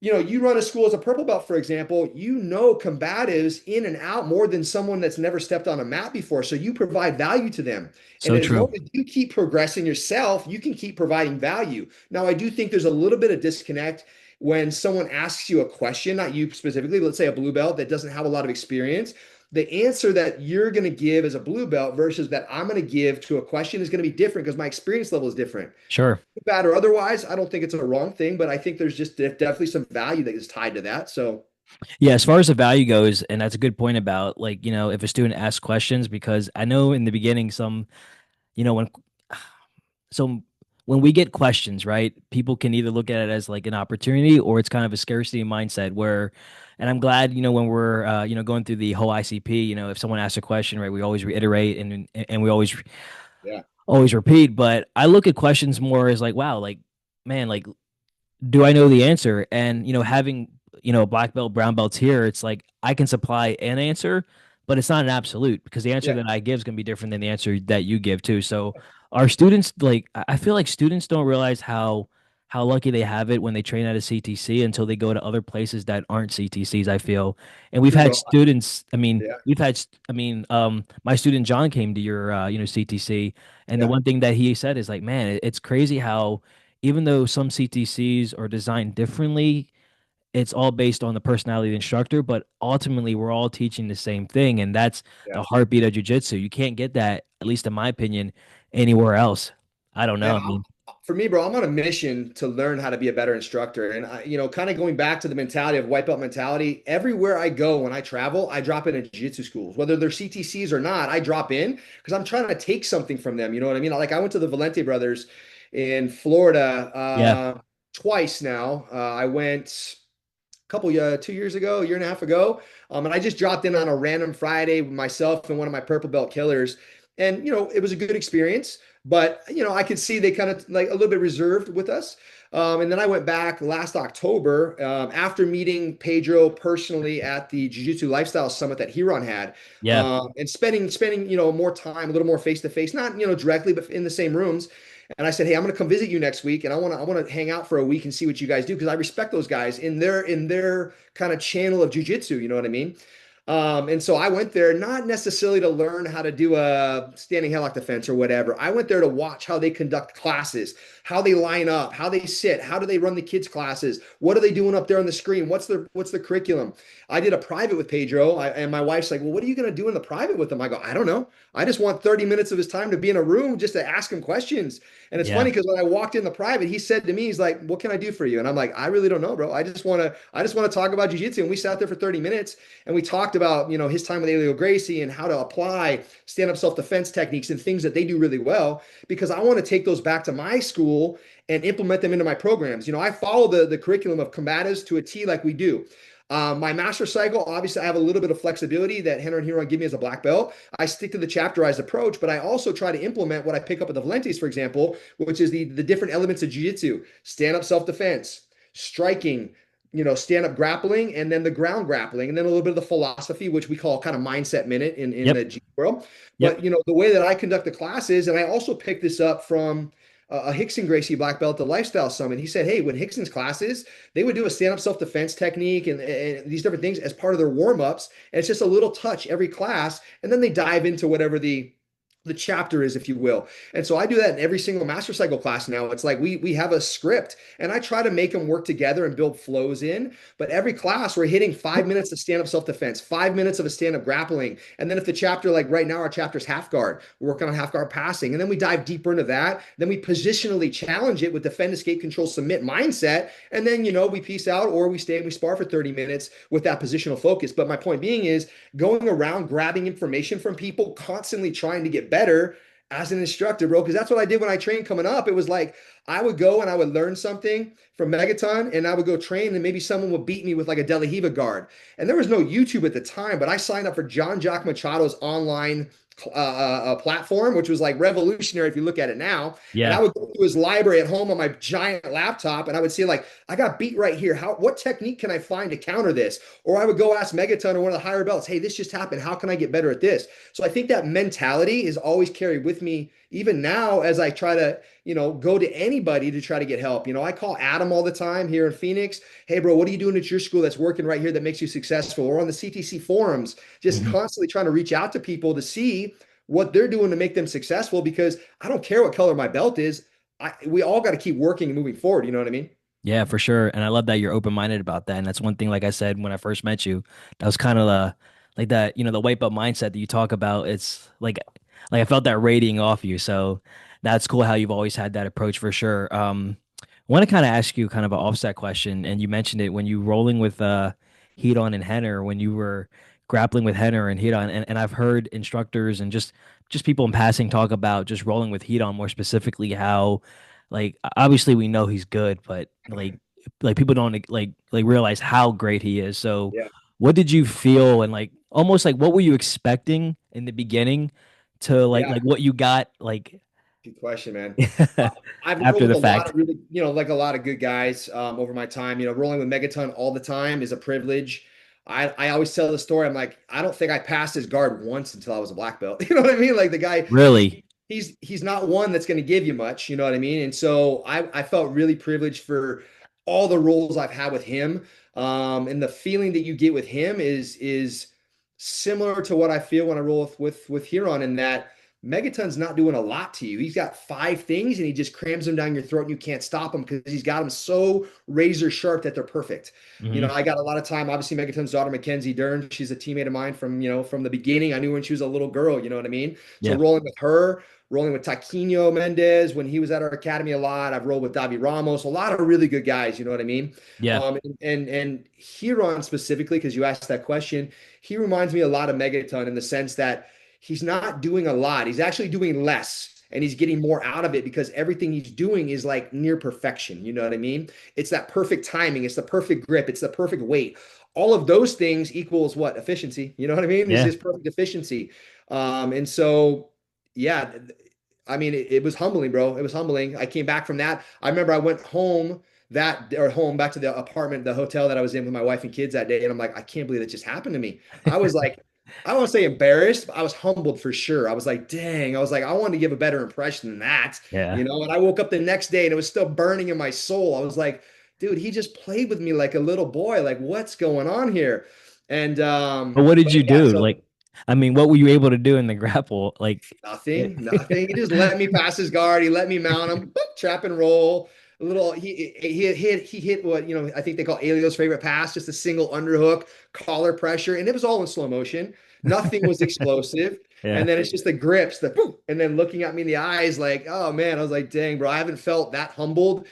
you run a school as a purple belt, for example, combatives in and out more than someone that's never stepped on a mat before. So you provide value to them. And So as long true. as you keep progressing yourself, you can keep providing value. Now, I do think there's a little bit of disconnect when someone asks you a question, not you specifically, let's say a blue belt that doesn't have a lot of experience. The answer that you're going to give as a blue belt versus that I'm going to give to a question is going to be different because my experience level is different. Sure. Bad or otherwise, I don't think it's a wrong thing, but I think there's just definitely some value that is tied to that. So Yeah, as far as the value goes, and that's a good point about like, if a student asks questions, because I know in the beginning when so when we get questions, right, people can either look at it as like an opportunity or it's kind of a scarcity mindset where, and I'm glad, when we're, going through the whole ICP, if someone asks a question, right, we always reiterate and we yeah, always repeat. But I look at questions more as like, wow, like, man, like, do I know the answer? And, having, black belt, brown belts here, it's like I can supply an answer, but it's not an absolute because the answer yeah. that I give is going to be different than the answer that you give too. So our students, like, I feel like students don't realize how lucky they have it when they train at a CTC until they go to other places that aren't CTCs, I feel. And we've True, had bro. students, I mean, Yeah, my student John came to your, CTC, and the yeah, one thing that he said is like, man, it's crazy how even though some CTCs are designed differently, it's all based on the personality of the instructor, but ultimately we're all teaching the same thing, and that's yeah. the heartbeat of jujitsu. You can't get that, at least in my opinion, anywhere else. I don't know. Yeah, I mean, for me, bro, I'm on a mission to learn how to be a better instructor. And kind of going back to the mentality of white belt mentality, everywhere I go when I travel, I drop in at jiu-jitsu schools, whether they're CTCs or not. I drop in because I'm trying to take something from them. You know what I mean? Like I went to the Valente brothers in Florida yeah, twice now. I went a couple 2 years ago, a year and a half ago. And I just dropped in on a random Friday with myself and one of my purple belt killers. And it was a good experience. but I could see they kind of like a little bit reserved with us. And then I went back last October after meeting Pedro personally at the Jiu-Jitsu Lifestyle Summit that Huron had, Yeah. and spending more time, a little more face to face, not directly, but in the same rooms. And I said, hey, I'm going to come visit you next week, and I want to hang out for a week and see what you guys do, because I respect those guys in their kind of channel of jujitsu. You know what I mean? And so I went there not necessarily to learn how to do a standing headlock defense or whatever. I went there to watch how they conduct classes, how they line up, how they sit, how do they run the kids' classes, what are they doing up there on the screen, what's the curriculum. I did a private with Pedro, and my wife's like, well, what are you going to do in the private with him? I go, I don't know. I just want 30 minutes of his time to be in a room just to ask him questions. And it's Yeah. funny because when I walked in the private, he said to me, he's like, what can I do for you? And I'm like, I really don't know, bro. I just want to talk about jiu-jitsu. And we sat there for 30 minutes and we talked about, his time with Elio Gracie and how to apply stand-up self-defense techniques and things that they do really well, because I want to take those back to my school and implement them into my programs. I follow the curriculum of combatives to a T, like we do. My master cycle, obviously, I have a little bit of flexibility that Henry and Huron give me as a black belt. I stick to the chapterized approach, but I also try to implement what I pick up at the Valentes, for example, which is the different elements of jiu-jitsu: stand-up self-defense, striking, stand-up grappling, and then the ground grappling, and then a little bit of the philosophy, which we call kind of mindset minute in Yep. the G world. Yep. But the way that I conduct the classes, and I also picked this up from a Hickson Gracie black belt at the Lifestyle Summit. He said, hey, when Hickson's classes, they would do a stand-up self-defense technique and these different things as part of their warm-ups. And it's just a little touch every class. And then they dive into whatever the chapter is, if you will. And so I do that in every single master cycle class now. It's like we have a script, and I try to make them work together and build flows in. But every class we're hitting 5 minutes of stand-up self-defense, 5 minutes of a stand-up grappling. And then if the chapter, like right now, our chapter is half guard, we're working on half guard passing. And then we dive deeper into that. Then we positionally challenge it with defend, escape, control, submit mindset. And then, we peace out, or we stay and we spar for 30 minutes with that positional focus. But my point being is going around grabbing information from people, constantly trying to get better as an instructor, bro. Because that's what I did when I trained coming up. It was like I would go and I would learn something from Megaton, and I would go train, and maybe someone would beat me with like a De La Hiva guard. And there was no YouTube at the time, but I signed up for John Jock Machado's online platform, which was like revolutionary if you look at it now. And I Yeah. would go to his library at home on my giant laptop, and I would see like, I got beat right here. What technique can I find to counter this? Or I would go ask Megaton or one of the higher belts, hey, this just happened. How can I get better at this? So I think that mentality is always carried with me, even now, as I try to, go to anybody to try to get help. I call Adam all the time here in Phoenix. Hey, bro, what are you doing at your school that's working right here that makes you successful? Or on the CTC forums, just Mhm. constantly trying to reach out to people to see what they're doing to make them successful, because I don't care what color my belt is. We all got to keep working and moving forward. You know what I mean? Yeah, for sure. And I love that you're open-minded about that. And that's one thing, like I said, when I first met you, that was kind of like that, the wipe up mindset that you talk about. It's like I felt that radiating off you. So that's cool how you've always had that approach for sure. I want to kind of ask you kind of an offset question. And you mentioned it when you rolling with Hedon and Henner, when you were grappling with Henner and Hedon. And I've heard instructors and just people in passing talk about just rolling with Hedon more specifically, how like obviously we know he's good, but like people don't like realize how great he is. So Yeah. what did you feel, and like almost like what were you expecting in the beginning to Yeah. like what you got like Good question, man. Uh, I've rolled after with the a lot fact? of really, like a lot of good guys over my time. Rolling with Megaton all the time is a privilege. I always tell the story. I'm like, I don't think I passed his guard once until I was a black belt. You know what I mean? Like the guy, Really? he's not one that's going to give you much. You know what I mean? And so I felt really privileged for all the roles I've had with him. And the feeling that you get with him is similar to what I feel when I roll with Huron, in that Megaton's not doing a lot to you. He's got 5 things and he just crams them down your throat, and you can't stop him because he's got them so razor sharp that they're perfect. Hmm. I got a lot of time. Obviously, Megaton's daughter, Mackenzie Dern, she's a teammate of mine from the beginning. I knew when she was a little girl, you know what I mean? So Yeah. rolling with her, rolling with Taquinho Mendez when he was at our academy a lot. I've rolled with Davi Ramos, a lot of really good guys, you know what I mean? Yeah. And Huron specifically, because you asked that question, he reminds me a lot of Megaton in the sense that he's not doing a lot. He's actually doing less. And he's getting more out of it because everything he's doing is like near perfection. You know what I mean? It's that perfect timing. It's the perfect grip. It's the perfect weight. All of those things equals what? Efficiency. You know what I mean? It's Yeah. just perfect efficiency. And so, yeah, I mean, it was humbling, bro. It was humbling. I came back from that. I remember I went home back to the apartment, the hotel that I was in with my wife and kids that day. And I'm like, I can't believe that just happened to me. I was like, I don't want to say embarrassed, but I was humbled for sure. I was like, dang, I was like, I wanted to give a better impression than that, Yeah. And I woke up the next day and it was still burning in my soul. I was like, dude, he just played with me like a little boy. Like, what's going on here? And But what did but you yeah, do? so Like, I mean, what were you able to do in the grapple? Like, it, nothing, nothing. He just let me pass his guard. He let me mount him, boop, trap and roll. A little, he hit what I think they call Elio's favorite pass, just a single underhook, collar pressure, and it was all in slow motion. Nothing was explosive. yeah. And then it's just the grips, the boom, and then looking at me in the eyes, like, oh man, I was like, dang, bro, I haven't felt that humbled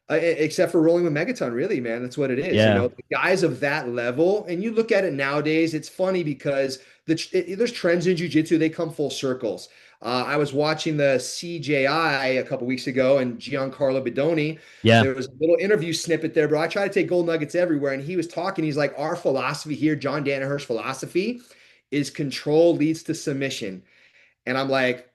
except for rolling with Megaton, really, man. That's what it is. Yeah. The guys of that level, and you look at it nowadays, it's funny because there's trends in jiu-jitsu, they come full circles. I was watching the CJI a couple weeks ago, and Giancarlo Bidoni, Yeah. there was a little interview snippet there, bro. I try to take gold nuggets everywhere, and he was talking. He's like, our philosophy here, John Danaher's philosophy, is control leads to submission. And I'm like,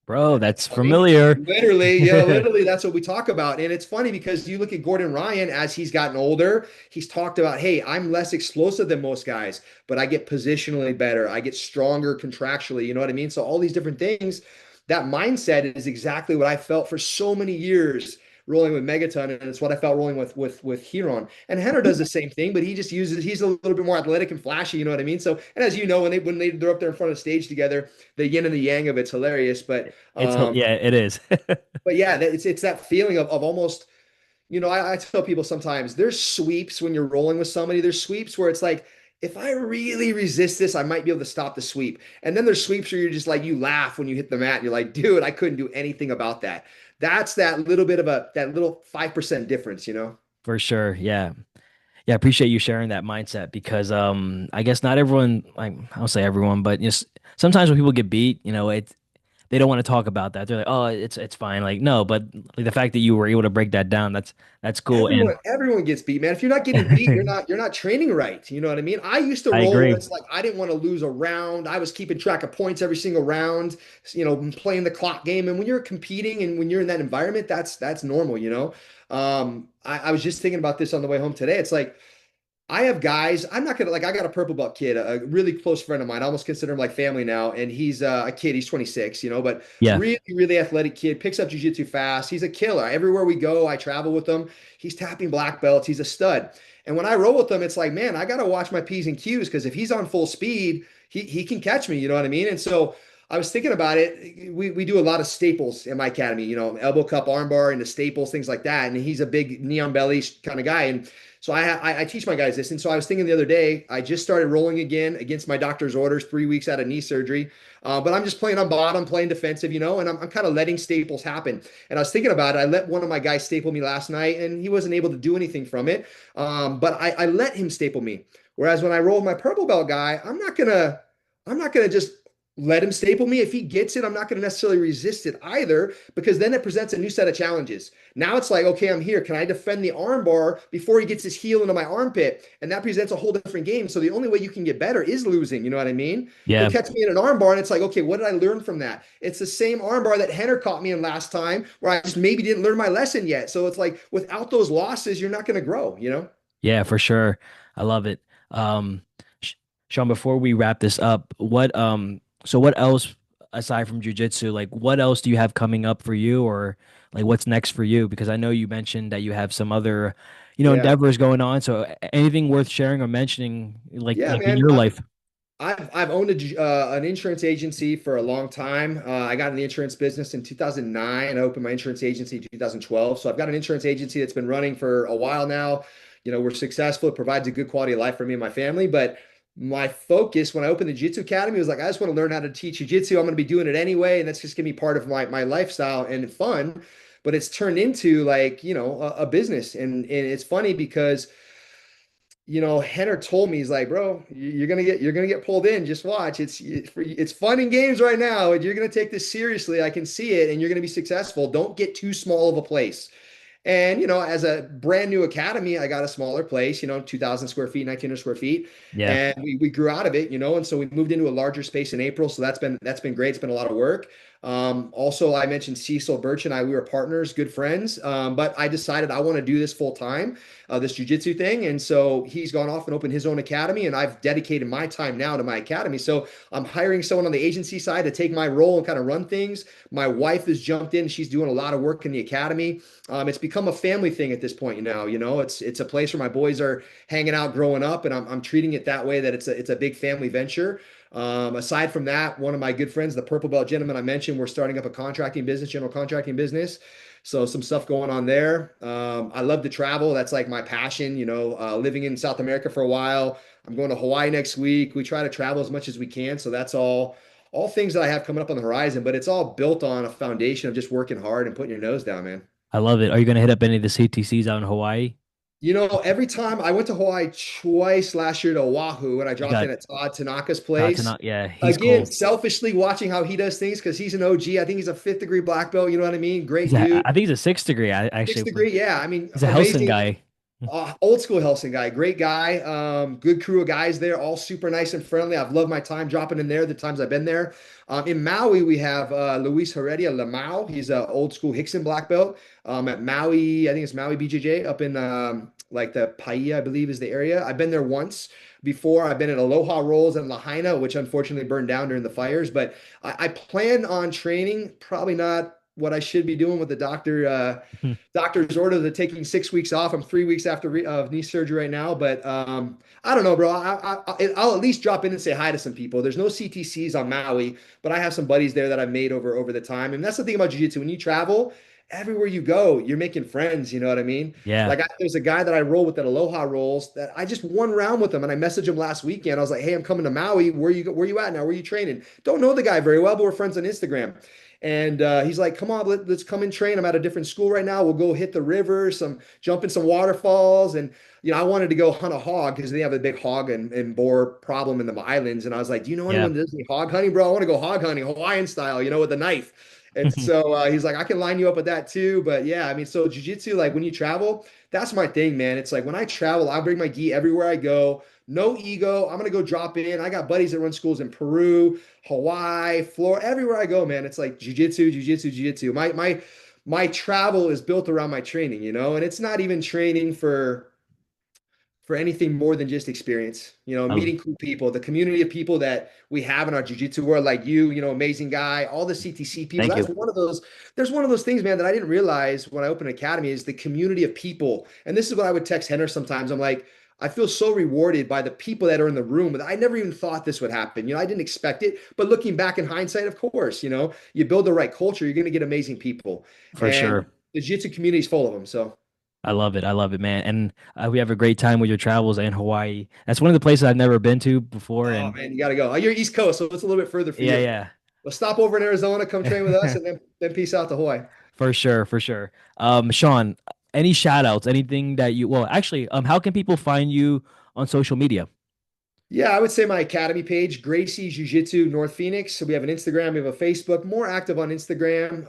Bro, that's funny. familiar. Literally, yeah, literally, that's what we talk about. And it's funny because you look at Gordon Ryan as he's gotten older, he's talked about, hey, I'm less explosive than most guys, but I get positionally better. I get stronger contractually. You know what I mean? So all these different things, that mindset is exactly what I felt for so many years rolling with Megaton, and it's what I felt rolling with Huron. And Henner does the same thing, but he's a little bit more athletic and flashy, you know what I mean? So, and as you know, they're up there in front of the stage together, the yin and the yang of it's hilarious. Yeah, it is. But yeah, it's that feeling of almost, I tell people sometimes there's sweeps when you're rolling with somebody. There's sweeps where it's like, if I really resist this, I might be able to stop the sweep. And then there's sweeps where you're just like, you laugh when you hit the mat. And you're like, dude, I couldn't do anything about that. That's that little bit of that little 5% difference. For sure. Yeah. Yeah, I appreciate you sharing that mindset because I guess not everyone, like I'll say everyone, but just sometimes when people get beat, they don't want to talk about that. They're like, "Oh, it's fine." Like, no, but like the fact that you were able to break that down, that's cool. And Everyone gets beat, man. If you're not getting beat, you're not training right. You know what I mean? I used to I roll where agree. it's like I didn't want to lose a round. I was keeping track of points every single round, playing the clock game. And when you're competing and when you're in that environment, that's normal. I was just thinking about this on the way home today. It's like I have guys, I'm not gonna like, I got a purple belt kid, a really close friend of mine. I almost consider him like family now. And he's a kid, he's 26, but Yeah. really, really athletic kid, picks up jiu-jitsu fast. He's a killer. Everywhere we go, I travel with him. He's tapping black belts. He's a stud. And when I roll with him, it's like, man, I got to watch my P's and Q's because if he's on full speed, he can catch me. You know what I mean? And so I was thinking about it. We do a lot of staples in my academy, elbow cup, armbar, and the staples, things like that. And he's a big neon belly kind of guy. And so I teach my guys this. And so I was thinking the other day, I just started rolling again against my doctor's orders, 3 weeks out of knee surgery. But I'm just playing on bottom, playing defensive, and I'm kind of letting staples happen. And I was thinking about it. I let one of my guys staple me last night, and he wasn't able to do anything from it. But I let him staple me. Whereas when I roll my purple belt guy, I'm not gonna just let him staple me. If he gets it, I'm not going to necessarily resist it either, because then it presents a new set of challenges. Now it's like, okay, I'm here. Can I defend the arm bar before he gets his heel into my armpit? And that presents a whole different game. So the only way you can get better is losing. You know what I mean? He'll Yeah. catch me in an arm bar, and it's like, okay, what did I learn from that? It's the same arm bar that Henner caught me in last time, where I just maybe didn't learn my lesson yet. So it's like, without those losses, you're not going to grow. Yeah, for sure. I love it. Sh- Sean, before we wrap this up, what else aside from jujitsu, like what else do you have coming up for you or like what's next for you? Because I know you mentioned that you have some other, Yeah. endeavors going on. So anything worth sharing or mentioning Yeah, like in man. your life? I've owned an insurance agency for a long time. I got in the insurance business in 2009. I opened my insurance agency in 2012. So I've got an insurance agency that's been running for a while now. We're successful. It provides a good quality of life for me and my family. But my focus when I opened the Jiu-Jitsu Academy was like, I just want to learn how to teach Jiu-Jitsu. I'm going to be doing it anyway, and that's just going to be part of my lifestyle and fun. But it's turned into like, a business. And it's funny because Henner told me, he's like, bro, you're gonna get pulled in. Just watch. It's fun in games right now, and you're gonna take this seriously. I can see it, and you're gonna be successful. Don't get too small of a place. And as a brand new academy, I got a smaller place, 2,000 square feet, 1,900 square feet, Yeah. and we grew out of it, and so we moved into a larger space in April. So that's been great. It's been a lot of work. Also, I mentioned Cecil Birch and I, we were partners, good friends. But I decided I want to do this full time, this jujitsu thing. And so he's gone off and opened his own academy, and I've dedicated my time now to my academy. So I'm hiring someone on the agency side to take my role and kind of run things. My wife has jumped in. She's doing a lot of work in the academy. It's become a family thing at this point now. It's a place where my boys are hanging out growing up, and I'm treating it that way, that it's a big family venture. Aside from that, one of my good friends, the purple belt gentleman I mentioned, we're starting up a contracting business, general contracting business. So some stuff going on there. I love to travel. That's like my passion, living in South America for a while. I'm going to Hawaii next week. We try to travel as much as we can. So that's all things that I have coming up on the horizon, but it's all built on a foundation of just working hard and putting your nose down, man. I love it. Are you going to hit up any of the CTCs out in Hawaii? Every time I went to Hawaii twice last year to Oahu, and I You dropped got in at Todd Tanaka's place. yeah, he's Again, cool. selfishly watching how he does things because he's an OG. I think he's a fifth degree black belt. You know what I mean? Great dude. I think he's a sixth degree. I Sixth actually, degree. Yeah. I mean, he's a Helson amazing. guy. Old school Helsing guy, great guy, good crew of guys there, all super nice and friendly. I've loved my time dropping in there, the times I've been there. In Maui, we have Luis Heredia Lamau. He's an old school Hickson black belt. At Maui, I think it's Maui BJJ up in like the Paia, I believe is the area. I've been there once before. I've been at Aloha Rolls and Lahaina, which unfortunately burned down during the fires. But I plan on training, probably not what I should be doing with the doctor's orders of taking 6 weeks off. I'm 3 weeks after knee surgery right now, but I don't know, bro. I'll at least drop in and say hi to some people. There's no CTCs on Maui, but I have some buddies there that I've made over the time. And that's the thing about jiu-jitsu. When you travel, everywhere you go, you're making friends. You know what I mean? Yeah, Like there's a guy that I roll with at Aloha Rolls that I just one round with him, and I messaged him last weekend. I was like, "Hey, I'm coming to Maui. Where you at now? Where you training?" Don't know the guy very well, but we're friends on Instagram. And he's like, "Come on, let's come and train. I'm at a different school right now. We'll go hit the river, jump in some waterfalls." And I wanted to go hunt a hog because they have a big hog and boar problem in the islands. And I was like, "Do you know yeah. anyone that does any hog hunting, bro? I want to go hog hunting, Hawaiian style, with a knife." And so he's like, "I can line you up with that too." But yeah, I mean, so jujitsu, like when you travel, that's my thing, man. It's like when I travel, I bring my gi everywhere I go. No ego. I'm gonna go drop in. I got buddies that run schools in Peru, Hawaii, Florida, everywhere I go, man. It's like jujitsu, jujitsu, jujitsu. My travel is built around my training, and it's not even training for anything more than just experience, I- meeting cool people, the community of people that we have in our jiu-jitsu world, like amazing guy, all the CTC people. Thank you. There's one of those things, man, that I didn't realize when I opened an academy is the community of people. And this is what I would text Henner sometimes. I'm like, I feel so rewarded by the people that are in the room, but I never even thought this would happen. I didn't expect it, but looking back in hindsight, of course, you build the right culture, you're going to get amazing people. For And sure. the jiu-jitsu community is full of them. So I love it. I love it, man. And we have a great time with your travels in Hawaii. That's one of the places I've never been to before. oh And man, you got to go. You're East Coast, so it's a little bit further for you. yeah, Well, stop over in Arizona, come train with us, yeah. and then peace out to Hawaii. For sure, for sure. Sean, any shout outs, anything that well, actually, how can people find you on social media? Yeah, I would say my academy page, Gracie Jiu-Jitsu North Phoenix. So we have an Instagram, we have a Facebook, more active on Instagram.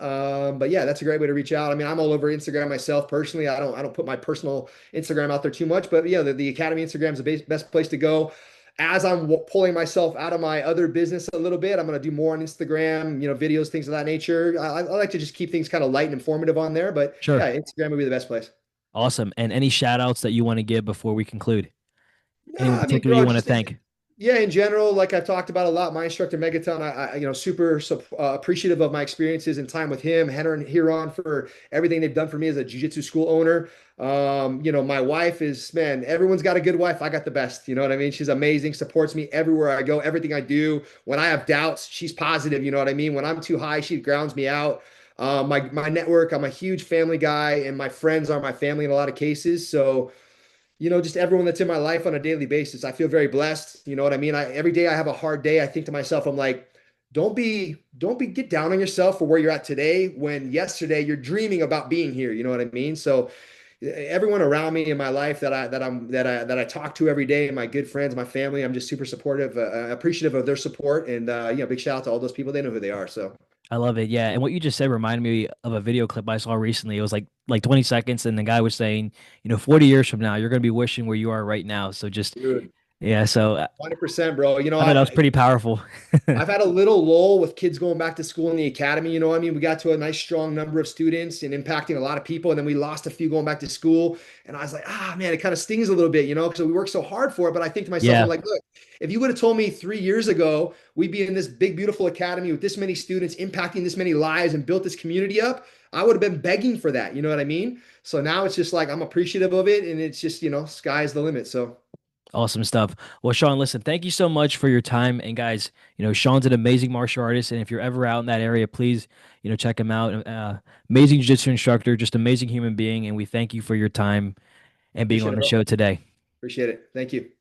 But yeah, that's a great way to reach out. I mean, I'm all over Instagram myself personally. I don't put my personal Instagram out there too much, but yeah, the academy Instagram is the best place to go. As I'm pulling myself out of my other business a little bit, I'm going to do more on Instagram, videos, things of that nature. I like to just keep things kind of light and informative on there, but Sure. yeah, Instagram would be the best place. Awesome. And any shout outs that you want to give before we conclude? Anyone Yeah, I mean, particular you bro, want to just thank? yeah, in general, like I've talked about a lot, my instructor Megaton, super appreciative of my experiences and time with him, Henner and Huron for everything they've done for me as a jiu-jitsu school owner. My wife is, man, everyone's got a good wife. I got the best. You know what I mean? She's amazing, supports me everywhere I go, everything I do. When I have doubts, she's positive. You know what I mean? When I'm too high, she grounds me out. My network, I'm a huge family guy, and my friends are my family in a lot of cases. So just everyone that's in my life on a daily basis. I feel very blessed. You know what I mean? Every day I have a hard day. I think to myself, I'm like, get down on yourself for where you're at today when yesterday you're dreaming about being here. You know what I mean? So everyone around me in my life that I talk to every day, my good friends, my family, I'm just super supportive, appreciative of their support. And, big shout out to all those people. They know who they are. So I love it. Yeah. And what you just said reminded me of a video clip I saw recently. It was like 20 seconds, and the guy was saying, 40 years from now, you're going to be wishing where you are right now. So just dude. Yeah, so 100%, bro. I thought that was pretty powerful. I've had a little lull with kids going back to school in the academy. You know what I mean? We got to a nice, strong number of students and impacting a lot of people. And then we lost a few going back to school. And I was like, man, it kind of stings a little bit, because we work so hard for it. But I think to myself, I'm Yeah, like, look, if you would have told me 3 years ago, we'd be in this big, beautiful academy with this many students impacting this many lives and built this community up, I would have been begging for that. You know what I mean? So now it's just like, I'm appreciative of it. And it's just, sky's the limit. So awesome stuff. Well, Sean, listen, thank you so much for your time. And guys, Sean's an amazing martial artist. And if you're ever out in that area, please, check him out. Amazing jiu-jitsu instructor, just amazing human being. And we thank you for your time and being appreciate on it, the bro. show today. Appreciate it. Thank you.